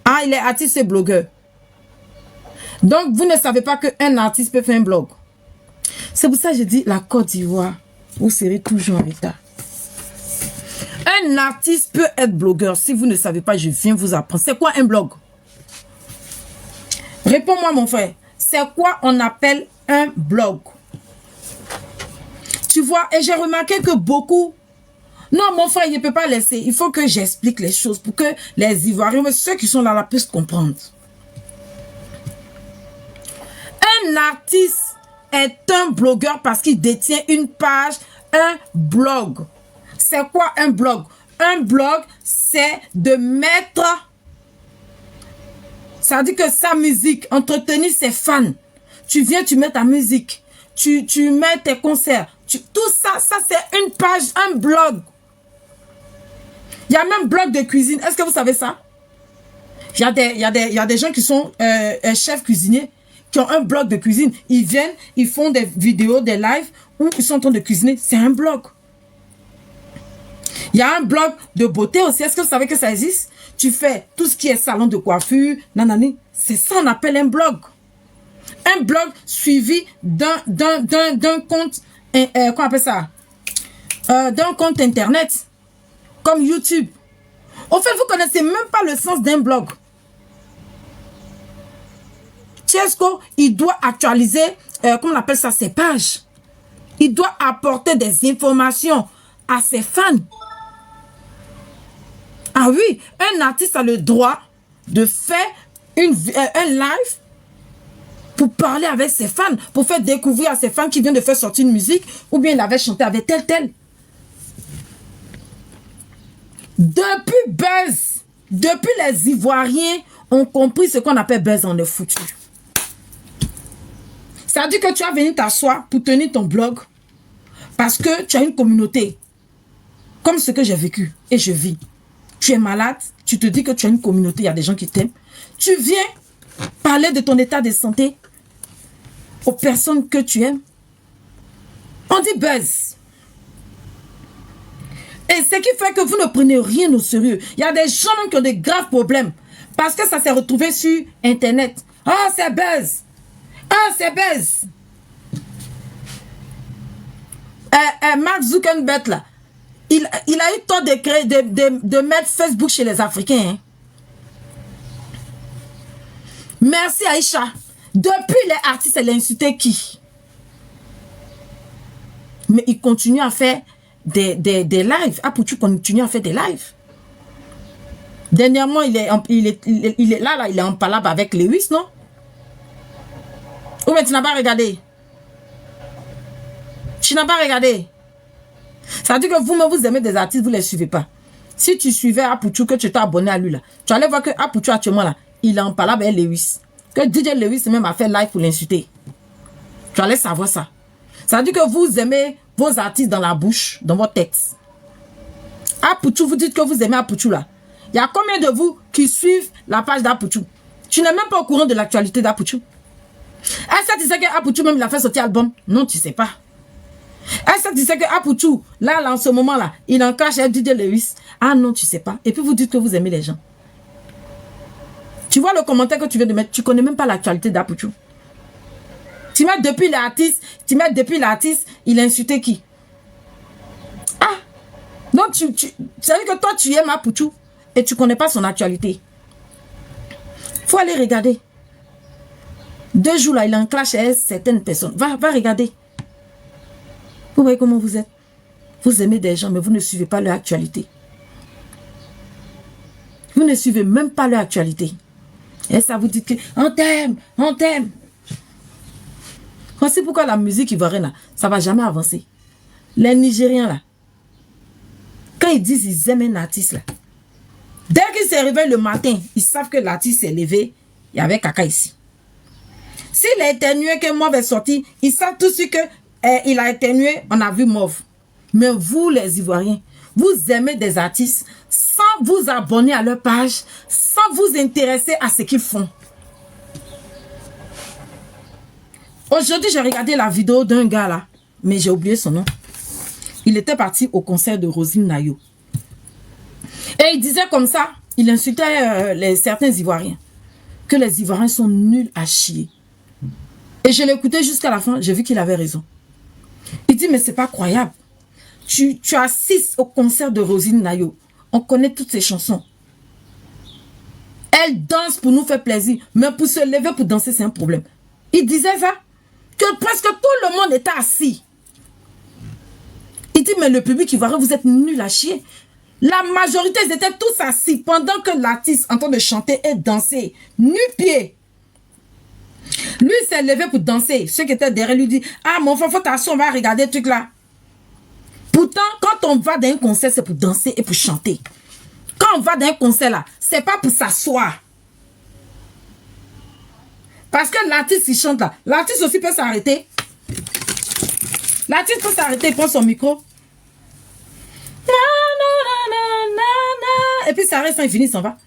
Ah, il est artiste et blogueur. Donc, vous ne savez pas qu'un artiste peut faire un blog. C'est pour ça que je dis, la Côte d'Ivoire, vous serez toujours en retard. Un artiste peut être blogueur. Si vous ne savez pas, je viens vous apprendre. C'est quoi un blog? Réponds-moi, mon frère. C'est quoi on appelle un blog? Tu vois, et j'ai remarqué que beaucoup... Non, mon frère, il ne peut pas laisser. Il faut que j'explique les choses pour que les Ivoiriens, ceux qui sont là, puissent comprendre. Un artiste est un blogueur parce qu'il détient une page, un blog. C'est quoi un blog? Un blog, c'est de mettre... Ça veut dire que sa musique, entretenir ses fans. Tu viens, tu mets ta musique. Tu mets tes concerts. Tout ça, ça c'est une page, un blog. Il y a même blog de cuisine. Est-ce que vous savez ça? Il y a des gens qui sont chefs cuisiniers, qui ont un blog de cuisine. Ils viennent, ils font des vidéos, des lives, où ils sont en train de cuisiner. C'est un blog. Il y a un blog de beauté aussi. Est-ce que vous savez que ça existe? Tu fais tout ce qui est salon de coiffure, nanani. C'est ça qu'on appelle un blog. Un blog suivi d'un compte, qu'on appelle ça? D'un compte internet. Comme YouTube. Au fait, vous ne connaissez même pas le sens d'un blog. Tiesco, il doit actualiser, comment on appelle ça, ses pages. Il doit apporter des informations à ses fans. Ah oui, un artiste a le droit de faire un live pour parler avec ses fans, pour faire découvrir à ses fans qu'il vient de faire sortir une musique, ou bien il avait chanté avec tel. Depuis Buzz, depuis les Ivoiriens ont compris ce qu'on appelle Buzz en le foutu. Ça veut dire que tu vas venir t'asseoir pour tenir ton blog parce que tu as une communauté. Comme ce que j'ai vécu et je vis. Tu es malade, tu te dis que tu as une communauté, il y a des gens qui t'aiment. Tu viens parler de ton état de santé aux personnes que tu aimes. On dit Buzz. Et ce qui fait que vous ne prenez rien au sérieux. Il y a des gens qui ont des graves problèmes. Parce que ça s'est retrouvé sur Internet. Ah, c'est Buzz. Ah, c'est Buzz. Mark Zuckerberg, là, il a eu tort de créer, de mettre Facebook chez les Africains. Hein. Merci Aïcha. Depuis les artistes, elle a insulté qui? Mais il continue à faire des lives. Apouchou continue à faire des lives. Dernièrement, il est là, il est en palabre avec Lewis, non? Ou mais tu n'as pas regardé? Tu n'as pas regardé? Ça veut dire que vous-même, vous aimez des artistes, vous ne les suivez pas. Si tu suivais Apouchou, que tu t'es abonné à lui, là, tu allais voir que Apouchou, actuellement, là, il est en palabre avec Lewis. Que DJ Lewis même a fait live pour l'insulter. Tu allais savoir ça. Ça veut dire que vous aimez vos artistes dans la bouche, dans votre tête. Apouchou, vous dites que vous aimez Apouchou là. Il y a combien de vous qui suivent la page d'Apouchou? Tu n'es même pas au courant de l'actualité d'Apouchou. Est-ce que tu sais qu'Apouchou même il a fait sortir album? Non, tu sais pas. Est-ce que tu sais qu'Apouchou, là, en ce moment-là, il en cache DJ Lewis? Ah non, tu sais pas. Et puis vous dites que vous aimez les gens. Tu vois le commentaire que tu viens de mettre, tu connais même pas l'actualité d'Apouchou. Tu mets depuis l'artiste, il a insulté qui? Ah! Donc tu savais que toi tu aimes Apouchou et tu connais pas son actualité. Faut aller regarder. 2 jours là, il a un clash avec certaines personnes. Va regarder. Vous voyez comment vous êtes? Vous aimez des gens, mais vous ne suivez pas leur actualité. Vous ne suivez même pas leur actualité. Et ça vous dit que on t'aime, on t'aime. Voici pourquoi la musique ivoirienne là, ça va jamais avancer. Les Nigériens là, quand ils disent ils aiment un artiste là, dès qu'ils se réveillent le matin, ils savent que l'artiste s'est levé, il y avait caca ici. S'il a éternué que Mauve est sorti, ils savent tout de suite que il a éternué, on a vu Mauve. Mais vous les Ivoiriens, vous aimez des artistes sans vous abonner à leur page, sans vous intéresser à ce qu'ils font. Aujourd'hui, j'ai regardé la vidéo d'un gars là, mais j'ai oublié son nom. Il était parti au concert de Roselyne Nayo. Et il disait comme ça, il insultait certains Ivoiriens, que les Ivoiriens sont nuls à chier. Et je l'écoutais jusqu'à la fin, j'ai vu qu'il avait raison. Il dit, mais c'est pas croyable. Tu assistes au concert de Roselyne Nayo. On connaît toutes ses chansons. Elle danse pour nous faire plaisir, mais pour se lever pour danser, c'est un problème. Il disait ça, que presque tout le monde était assis. Il dit, mais le public ivoirien, vous êtes nuls à chier. La majorité, ils étaient tous assis pendant que l'artiste en train de chanter et danser, nu-pied. Lui, il s'est levé pour danser. Ceux qui étaient derrière lui disent, ah, mon frère, faut t'asseoir, on va regarder le truc là. Pourtant, quand on va dans un concert, c'est pour danser et pour chanter. Quand on va dans un concert là, c'est pas pour s'asseoir. Parce que l'artiste, il chante là. L'artiste aussi peut s'arrêter. L'artiste peut s'arrêter, il prend son micro. Et puis ça reste, il finit, il s'en va.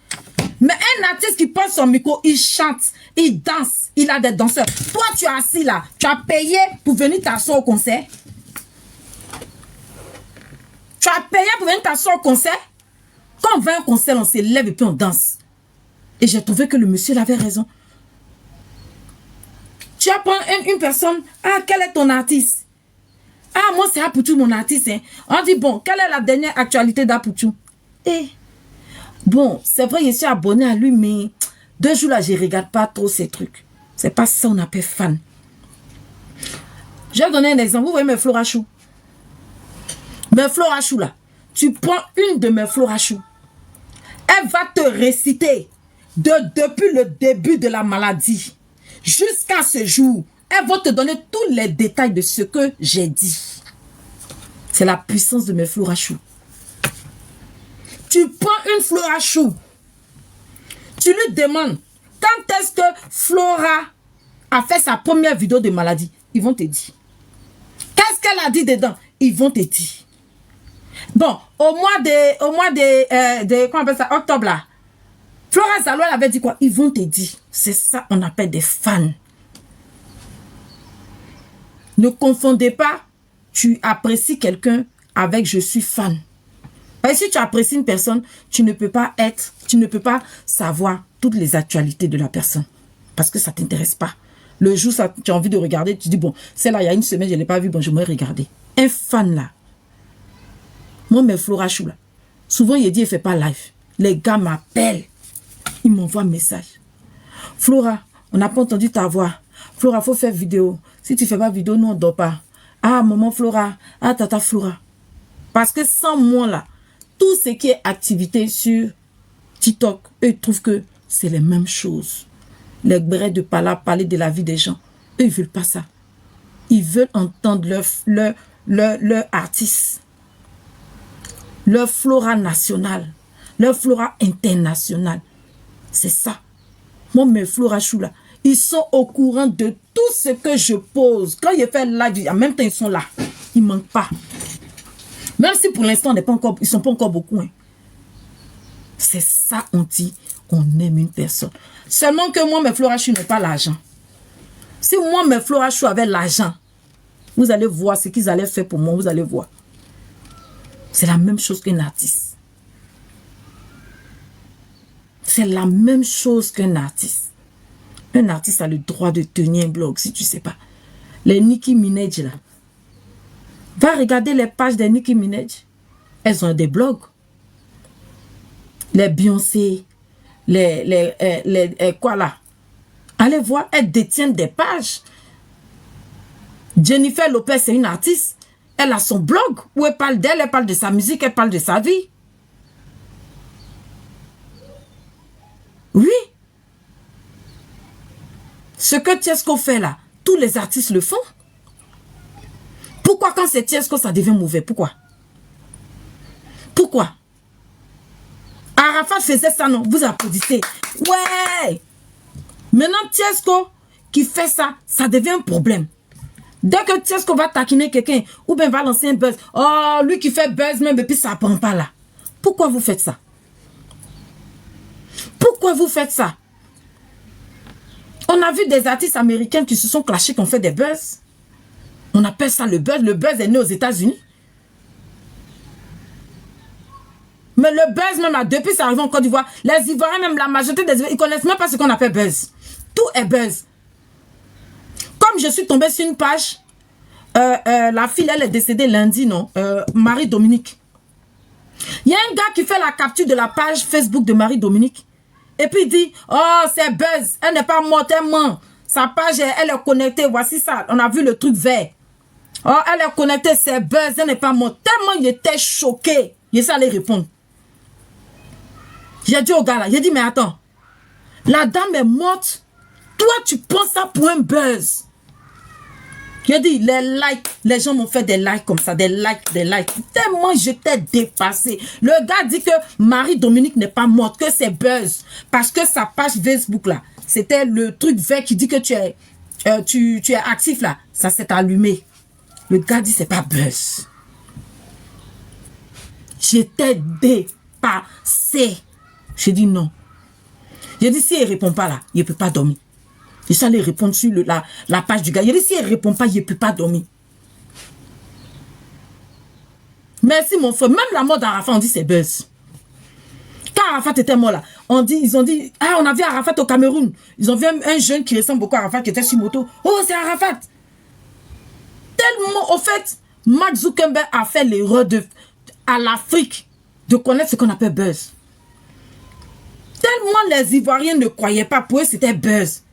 Mais un artiste qui prend son micro, il chante, il danse, il a des danseurs. Toi, tu es assis là, tu as payé pour venir t'asseoir au concert. Tu as payé pour venir t'asseoir au concert. Quand on va à un concert, on se lève et puis on danse. Et j'ai trouvé que le monsieur il avait raison. Tu apprends une personne, ah, quel est ton artiste? Ah, moi c'est Apouchou mon artiste. Hein. On dit, bon, quelle est la dernière actualité d'Apouchou? Eh, bon, c'est vrai, je suis abonné à lui, mais 2 jours là, je ne regarde pas trop ces trucs. C'est pas ça on appelle fan. Je vais donner un exemple. Vous voyez mes fleurs à choux. Mes fleurs à choux là. Tu prends une de mes fleurs à choux. Elle va te réciter depuis le début de la maladie jusqu'à ce jour. Elle va te donner tous les détails de ce que j'ai dit. C'est la puissance de mes fleurs à choux. Tu prends une fleur à choux. Tu lui demandes quand est-ce que Flora a fait sa première vidéo de maladie. Ils vont te dire. Qu'est-ce qu'elle a dit dedans? Ils vont te dire. Bon, au mois de comment on appelle ça, octobre là, Flora Zalo elle avait dit quoi? Ils vont te dire. C'est ça on appelle des fans. Ne confondez pas, tu apprécies quelqu'un avec je suis fan. Parce que si tu apprécies une personne, tu ne peux pas savoir toutes les actualités de la personne. Parce que ça ne t'intéresse pas. Le jour où tu as envie de regarder, tu dis, bon, celle-là, il y a une semaine, je ne l'ai pas vue, bon, je vais regarder. Un fan là. Moi, mes Flora Chou là, souvent, il dit, il ne fait pas live. Les gars m'appellent. Ils m'envoient un message. Flora, on n'a pas entendu ta voix. Flora, il faut faire vidéo. Si tu ne fais pas vidéo, nous, on ne dort pas. Ah, maman Flora. Ah, tata Flora. Parce que sans moi là, tout ce qui est activité sur TikTok, eux, ils trouvent que c'est les mêmes choses. Les brés de parler de la vie des gens. Eux, ils ne veulent pas ça. Ils veulent entendre leur artiste. Leur flora nationale. Leur flora internationale. C'est ça. Moi, mes flora chou là, ils sont au courant de tout ce que je pose. Quand je fais live, en même temps, ils sont là. Ils ne manquent pas. Même si pour l'instant, ils ne sont pas encore beaucoup. Hein. C'est ça, on dit, on aime une personne. Seulement que moi, mes Florachou n'ont pas l'argent. Si moi, mes Florachou avaient l'argent, vous allez voir ce qu'ils allaient faire pour moi, vous allez voir. C'est la même chose qu'un artiste. C'est la même chose qu'un artiste. Un artiste a le droit de tenir un blog, si tu ne sais pas. Les Nicki Minaj, là. Va regarder les pages des Nicki Minaj. Elles ont des blogs. Les Beyoncé, quoi là. Allez voir, elles détiennent des pages. Jennifer Lopez, c'est une artiste. Elle a son blog où elle parle d'elle, elle parle de sa musique, elle parle de sa vie. Oui. Ce que Tiesco fait là, tous les artistes le font. Pourquoi quand c'est Tiesco, ça devient mauvais? Pourquoi? Pourquoi? Arafat faisait ça, non? Vous applaudissez. Ouais! Maintenant, Tiesco qui fait ça, ça devient un problème. Dès que Tiesco va taquiner quelqu'un, ou bien va lancer un buzz, oh, lui qui fait buzz même, et puis ça ne prend pas là. Pourquoi vous faites ça? Pourquoi vous faites ça? On a vu des artistes américains qui se sont clashés, qui ont fait des buzz. On appelle ça le buzz. Le buzz est né aux États-Unis. Mais le buzz, même là, depuis ça arrive en Côte d'Ivoire, les Ivoiriens, même la majorité des Ivoiriens, ils ne connaissent même pas ce qu'on appelle buzz. Tout est buzz. Comme je suis tombée sur une page, la fille, elle est décédée lundi, non? Marie-Dominique. Il y a un gars qui fait la capture de la page Facebook de Marie-Dominique. Et puis il dit, oh, c'est buzz. Elle n'est pas morte, elle ment. Sa page, elle est connectée. Voici ça. On a vu le truc vert. Oh, elle est connectée, c'est buzz. Elle n'est pas morte. Tellement il était choqué. Il essaie d'aller répondre. J'ai dit au gars là, j'ai dit, mais attends. La dame est morte. Toi, tu penses ça pour un buzz. J'ai dit, les likes, les gens m'ont fait des likes comme ça, des likes. Tellement j'étais dépassé. Le gars dit que Marie-Dominique n'est pas morte, que c'est buzz. Parce que sa page Facebook là, c'était le truc vert qui dit que tu es actif là. Ça s'est allumé. Le gars dit, c'est pas buzz. J'étais dépassé. J'ai dit non. J'ai dit, si elle ne répond pas là, il ne peut pas dormir. Et ça allait répondre sur la page du gars. Il dit, si elle ne répond pas, il ne peut pas dormir. Merci mon frère. Même la mort d'Arafat, on dit c'est buzz. Quand Arafat était mort là, ils ont dit, ah, on a vu Arafat au Cameroun. Ils ont vu un jeune qui ressemble beaucoup à Arafat qui était sur moto. Oh, c'est Arafat. Tellement, au fait, Mark Zuckerberg a fait l'erreur à l'Afrique de connaître ce qu'on appelle buzz. Tellement les Ivoiriens ne croyaient pas, pour eux c'était buzz.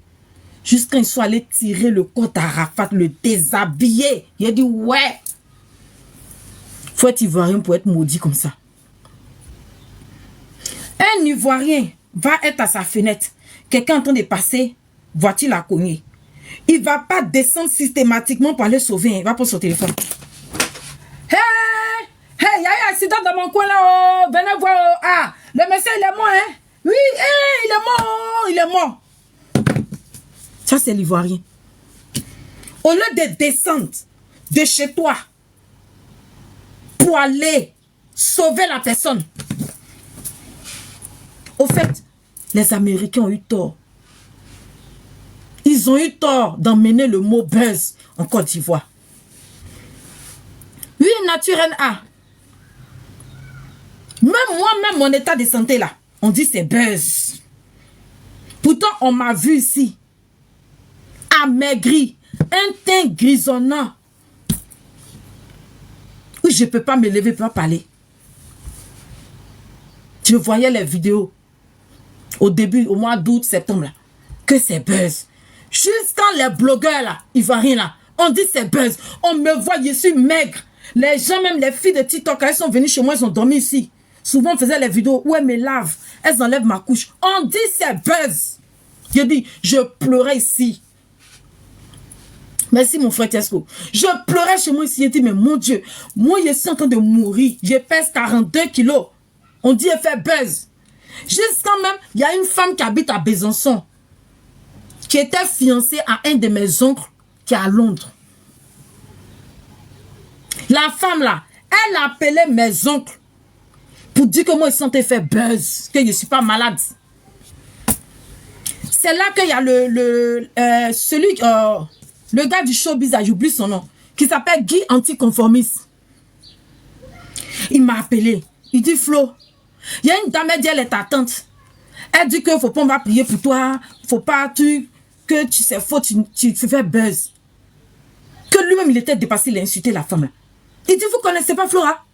Jusqu'à ils sont allés tirer le corps d'Arafat, le déshabiller. Il a dit, ouais. Faut être Ivoirien pour être maudit comme ça. Un Ivoirien va être à sa fenêtre. Quelqu'un est en train de passer, voiture l'a cogné. Il ne va pas descendre systématiquement pour aller sauver. Il va prendre son téléphone. Hey! Hey, il y a un accident dans mon coin là. Oh. Venez voir. Oh. Ah, le monsieur il est mort, hein? Oui, hey, il est mort. Oh. Il est mort. Ça, c'est l'Ivoirien. Au lieu de descendre de chez toi pour aller sauver la personne. Au fait, les Américains ont eu tort. Ils ont eu tort d'emmener le mot buzz en Côte d'Ivoire. Oui, nature NA. Même moi-même, mon état de santé là, on dit c'est buzz. Pourtant, on m'a vu ici. Amaigri, un teint grisonnant. Oui, je ne peux pas me lever pour parler. Je voyais les vidéos au début, au mois d'août, septembre, là, que c'est buzz. Juste quand les blogueurs, là, Ivoiriens, là, on dit c'est buzz. On me voit, je suis maigre. Les gens, même les filles de TikTok, elles sont venues chez moi, elles ont dormi ici. Souvent, on faisait les vidéos où elles me lavent. Elles enlèvent ma couche. On dit c'est buzz. Je dis, je pleurais ici. Merci mon frère Tiesco. Je pleurais chez moi ici. J'ai dit, mais mon Dieu, moi je suis en train de mourir. Je pèse 42 kilos. On dit, elle fait buzz. Juste quand même, il y a une femme qui habite à Besançon, qui était fiancée à un de mes oncles qui est à Londres. La femme là, Elle a appelé mes oncles pour dire que moi, ils sentais faire buzz, que je ne suis pas malade. C'est là qu'il y a le gars du showbiz, j'oublie son nom, qui s'appelle Guy Anticonformiste. Il m'a appelé. Il dit, Flo, il y a une dame, elle dit, elle est ta tante. Elle dit qu'il ne faut pas, on va prier pour toi. Il ne faut pas que tu sais, faut, tu fais buzz. Que lui-même, il était dépassé, il a insulté la femme là. Il dit, vous ne connaissez pas Flora?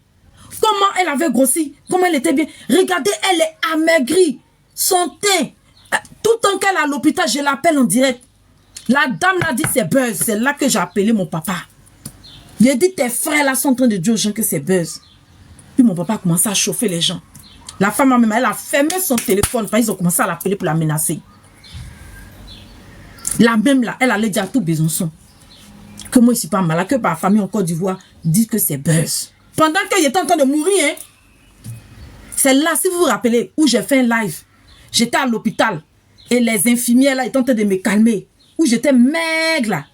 Comment elle avait grossi? Comment elle était bien? Regardez, elle est amaigrie. Son teint. Tout le temps qu'elle est à l'hôpital, je l'appelle en direct. La dame l'a dit, c'est buzz. C'est là que j'ai appelé mon papa. Il a dit, tes frères là sont en train de dire aux gens que c'est buzz. Puis mon papa a commencé à chauffer les gens. La femme même, elle a fermé son téléphone. Enfin, ils ont commencé à l'appeler pour la menacer. La même là, elle allait dire à tout Besançon que moi je ne suis pas malade, que ma famille en Côte d'Ivoire dit que c'est buzz. Pendant qu'il était en train de mourir, hein, c'est là, si vous vous rappelez, où j'ai fait un live. J'étais à l'hôpital et les infirmières là étaient en train de me calmer. Où j'étais maigre là.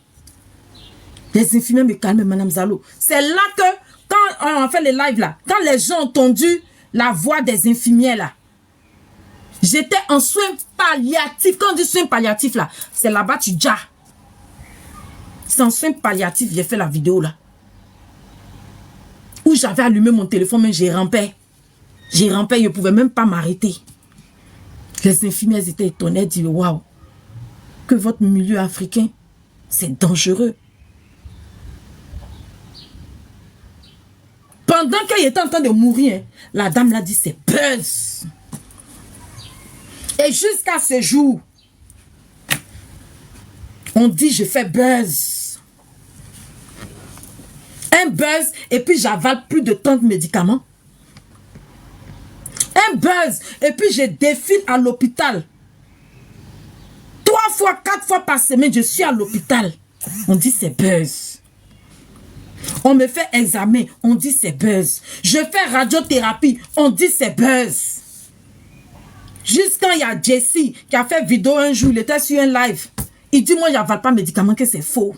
Les infirmières me calmaient, Madame Zalo. C'est là que, quand on a fait les lives là, quand les gens ont entendu la voix des infirmières là, j'étais en soins palliatifs. Quand on dit soins palliatifs là, c'est là-bas tu dis. C'est en soins palliatifs, j'ai fait la vidéo là. Où j'avais allumé mon téléphone, mais j'ai rampé. J'ai rampé, je ne pouvais même pas m'arrêter. Les infirmières étaient étonnées, elles disaient, waouh, que votre milieu africain, c'est dangereux. Pendant qu'elle était en train de mourir, la dame l'a dit, c'est buzz. Et jusqu'à ce jour, on dit, je fais buzz. Un buzz, et puis j'avale plus de 30 médicaments. Un buzz, et puis je défile à l'hôpital. 3 fois, 4 fois par semaine, je suis à l'hôpital. On dit c'est buzz. On me fait examen, on dit c'est buzz. Je fais radiothérapie, on dit c'est buzz. Jusqu'à il y a Jessie qui a fait vidéo un jour, il était sur un live. Il dit moi, je n'avale pas médicament, que c'est faux.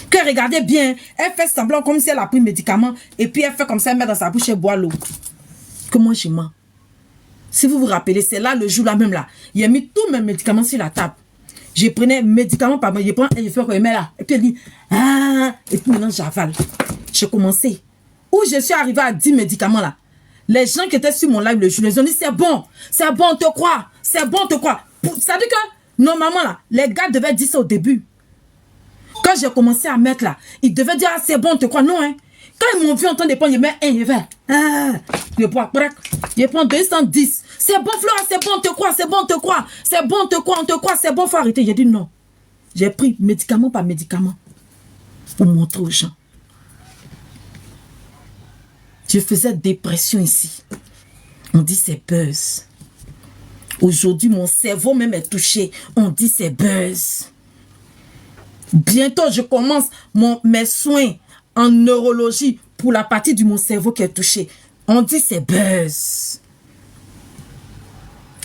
Que regardez bien, elle fait semblant comme si elle a pris médicament et puis elle fait comme ça, elle met dans sa bouche et boit l'eau. Que moi, je mens. Si vous vous rappelez, c'est là, le jour là même là, il a mis tous mes médicaments sur la table. Je prenais médicament par moi, je prends et je fais comme là. Et puis elle dit, ah, et puis maintenant j'avale. J'ai commencé. Où je suis arrivé à 10 médicaments là. Les gens qui étaient sur mon live le jour, ils ont dit, c'est bon, on te croit, c'est bon, on te croit. Ça veut dire que, normalement là, les gars devaient dire ça au début. Quand j'ai commencé à mettre là, ils devaient dire, ah, c'est bon, on te croit. Non, hein. Quand ils m'ont vu en train de prendre, ils mettent un, ils font, ah, je prends 210. C'est bon, Flora, c'est bon, on te croit, c'est bon, on te croit. C'est bon, on te croit, c'est bon, faut arrêter. J'ai dit non. J'ai pris médicament par médicament pour montrer aux gens. Je faisais dépression ici. On dit c'est buzz. Aujourd'hui, mon cerveau même est touché. On dit c'est buzz. Bientôt, je commence mes soins en neurologie pour la partie de mon cerveau qui est touchée. On dit c'est buzz.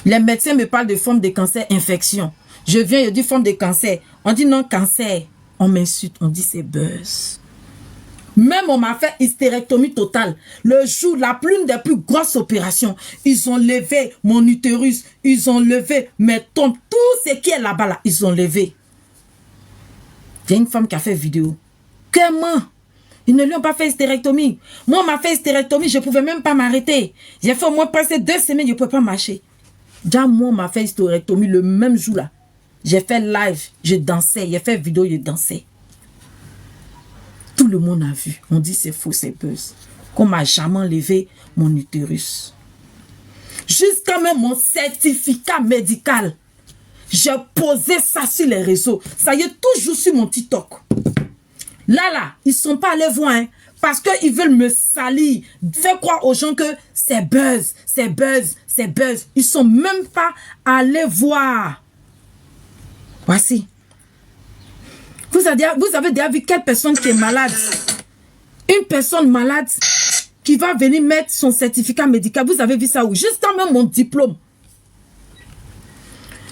Les médecins me parlent de forme de cancer, infection. Je viens, je dis forme de cancer. On dit non, cancer. On m'insulte, on dit c'est buzz. Même on m'a fait hystérectomie totale. Le jour, l'une des plus grosses opérations, ils ont levé mon utérus, ils ont levé mes tombes, tout ce qui est là-bas, là, ils ont levé. Il y a une femme qui a fait vidéo. Comment? Ils ne lui ont pas fait hystérectomie. Moi, on m'a fait hystérectomie, je ne pouvais même pas m'arrêter. J'ai fait au moins presque 2 semaines, je ne pouvais pas marcher. Déjà, moi, on m'a fait hystérectomie le même jour là. J'ai fait live, je dansais, j'ai fait vidéo, je dansais. Tout le monde a vu. On dit c'est faux, c'est buzz. Qu'on m'a jamais enlevé mon utérus. Jusqu'à même mon certificat médical. J'ai posé ça sur les réseaux. Ça y est, toujours sur mon TikTok. Là, ils ne sont pas allés voir, hein, parce qu'ils veulent me salir. Faire croire aux gens que c'est buzz, c'est buzz, c'est buzz. Ils ne sont même pas allés voir. Voici. Vous avez déjà vu quelle personne qui est malade? Une personne malade qui va venir mettre son certificat médical. Vous avez vu ça où? Juste quand même mon diplôme.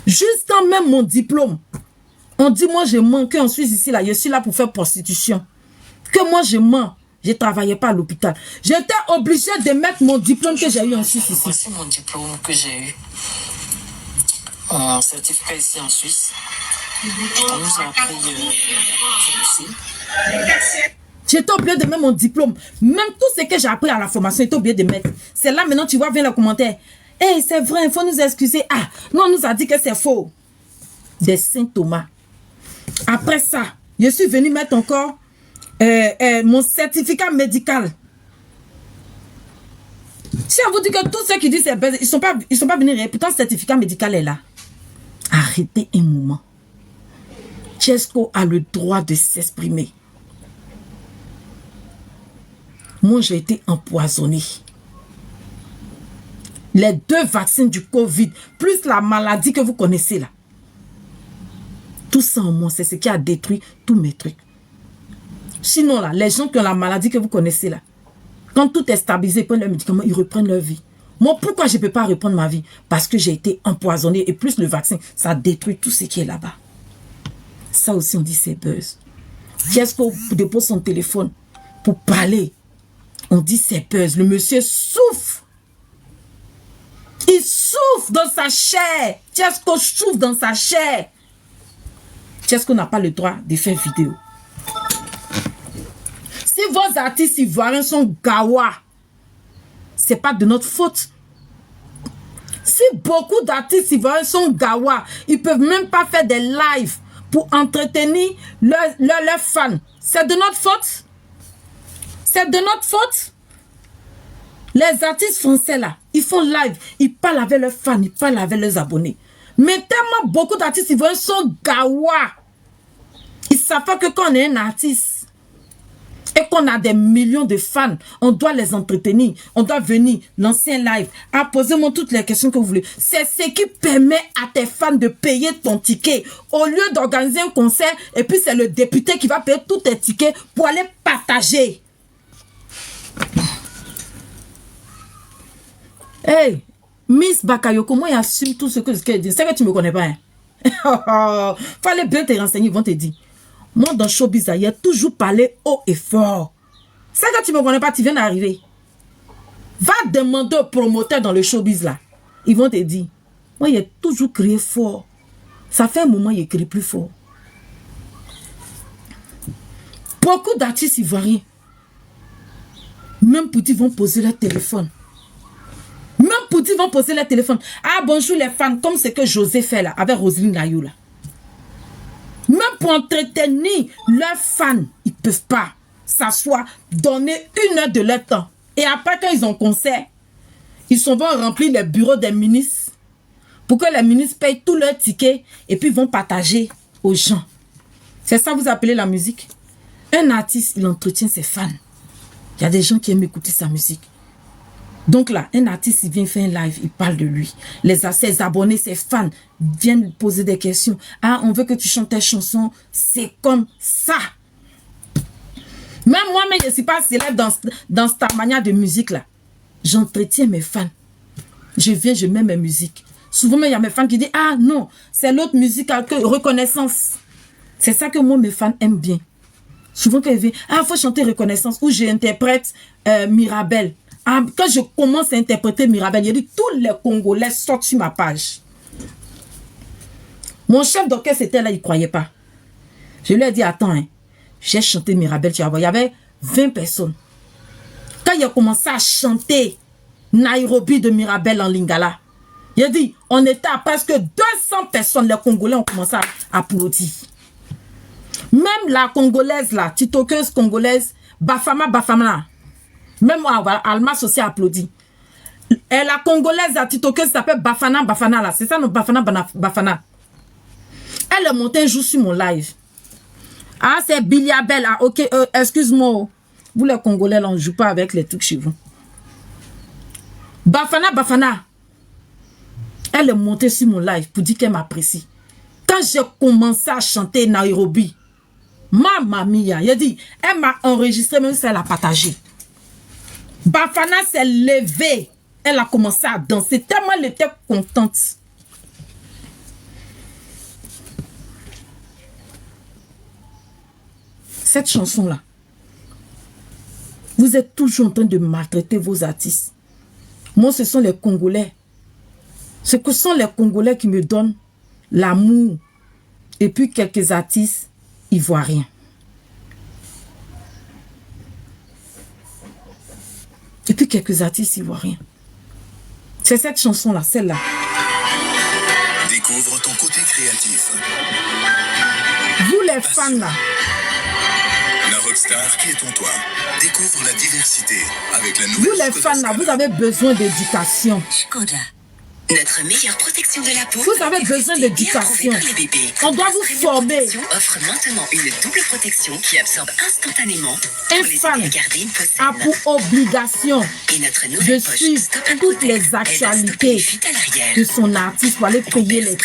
Juste quand même mon diplôme. On dit, moi, je mens, qu'on suis ici, là. Je suis là pour faire prostitution. Que moi, je mens. Je ne travaillais pas à l'hôpital. J'étais obligée de mettre mon diplôme que j'ai eu en Suisse ici. Voici mon diplôme que j'ai eu. Mon certificat ici en Suisse. On nous a appris aussi. J'étais obligée de mettre mon diplôme. Même tout ce que j'ai appris à la formation, j'étais obligée de mettre. C'est là maintenant, tu vois, viens le commentaire. Hey, c'est vrai, il faut nous excuser. Ah, non, on nous a dit que c'est faux. Des Saint Thomas. Après ça, je suis venue mettre encore mon certificat médical. Si on vous dit que tous ceux qui disent c'est bête, ils sont pas venus. Pourtant, le certificat médical est là. Arrêtez un moment. Tchesco a le droit de s'exprimer. Moi, j'ai été empoisonnée. Les 2 vaccins du Covid, plus la maladie que vous connaissez là. Tout ça en moi, c'est ce qui a détruit tous mes trucs. Sinon, là, les gens qui ont la maladie que vous connaissez là, quand tout est stabilisé, ils prennent leurs médicaments, ils reprennent leur vie. Moi, pourquoi je ne peux pas reprendre ma vie? Parce que j'ai été empoisonnée et plus le vaccin, ça détruit tout ce qui est là-bas. Ça aussi, on dit c'est buzz. Qu'est-ce qu'on dépose son téléphone pour parler? On dit c'est buzz. Le monsieur souffre. Il souffre dans sa chair. Qu'est-ce qu'on souffre dans sa chair? Qu'est-ce qu'on n'a pas le droit de faire vidéo? Si vos artistes ivoiriens sont gawa, c'est pas de notre faute. Si beaucoup d'artistes ivoiriens sont gawa, ils peuvent même pas faire des lives pour entretenir leurs fans. C'est de notre faute. C'est de notre faute. Les artistes français là, ils font live, ils parlent avec leurs fans, ils parlent avec leurs abonnés. Mais tellement beaucoup d'artistes ivoiriens sont gawa. Ils savent pas que quand on est un artiste et qu'on a des millions de fans, on doit les entretenir. On doit venir lancer un live. Ah, posez-moi toutes les questions que vous voulez. C'est ce qui permet à tes fans de payer ton ticket. Au lieu d'organiser un concert, et puis c'est le député qui va payer tous tes tickets pour aller partager. Hey, Miss Bakayoko, moi j'assume tout ce que je dis. C'est que tu me connais pas. Hein? Fallait bien te renseigner, ils vont te dire. Moi dans Showbiz, il y a toujours parlé haut et fort. C'est que tu me connais pas, tu viens d'arriver. Va demander aux promoteurs dans le Showbiz là. Ils vont te dire. Moi il a toujours crié fort. Ça fait un moment il crie plus fort. Beaucoup d'artistes ivoiriens, même petits vont poser leur téléphone. Même petits vont poser leur téléphone. Ah bonjour les fans, comme ce que José fait là, avec Roselyne Nayou là. Même pour entretenir leurs fans, ils ne peuvent pas s'asseoir, donner 1 heure de leur temps. Et après, quand ils ont concert, ils vont remplir les bureaux des ministres pour que les ministres payent tous leurs tickets et puis vont partager aux gens. C'est ça que vous appelez la musique? Un artiste, il entretient ses fans. Il y a des gens qui aiment écouter sa musique. Donc là, un artiste, il vient faire un live, il parle de lui. Ses abonnés, ses fans viennent poser des questions. Ah, on veut que tu chantes tes chansons. C'est comme ça. Même moi, mais je ne suis pas célèbre dans cette manière de musique là. J'entretiens mes fans. Je viens, je mets mes musiques. Souvent, il y a mes fans qui disent, ah non, c'est l'autre musique avec reconnaissance. C'est ça que moi, mes fans aiment bien. Souvent, quand ils viennent, ah, il faut chanter reconnaissance. Ou j'interprète Mirabel. Ah, quand je commence à interpréter Mirabel, il dit tous les Congolais sortent sur ma page. Mon chef d'orchestre était là, il ne croyait pas. Je lui ai dit, attends, hein, j'ai chanté Mirabel, tu vas voir. Il y avait 20 personnes. Quand il a commencé à chanter Nairobi de Mirabel en Lingala, il a dit, on était à presque 200 personnes, les Congolais ont commencé à applaudir. Même la Congolaise là, titoqueuse congolaise, Bafama, même moi, Almas aussi applaudi. Et la Congolaise, la titoqueuse s'appelle Bafana là. C'est ça, non, Bafana. Elle est montée un jour sur mon live. Ah, c'est Biliabel. Ah, ok, excuse-moi. Vous, les Congolais, là, on ne joue pas avec les trucs chez vous. Bafana. Elle est montée sur mon live pour dire qu'elle m'apprécie. Quand j'ai commencé à chanter Nairobi, Mamma mia, il a dit, elle m'a enregistré, même si elle a partagé. Bafana s'est levée. Elle a commencé à danser. Tellement elle était contente. Cette chanson-là, Vous êtes toujours en train de maltraiter vos artistes. Moi, ce sont les Congolais. Ce que sont les Congolais qui me donnent l'amour. Et puis quelques artistes ivoiriens. Et puis quelques artistes ivoiriens. C'est cette chanson-là, celle-là. Découvre ton côté créatif. Vous les fans là. La rockstar qui est en toi. Découvre la diversité avec la Vous nouvelle les fans là, vous avez besoin d'éducation. Skoda. Notre meilleure protection de la peau. Vous avez besoin d'éducation. On doit vous former. Offre maintenant une double protection qui absorbe instantanément Un fan a pour obligation de suivre toutes les actualités de son artiste pour aller payer les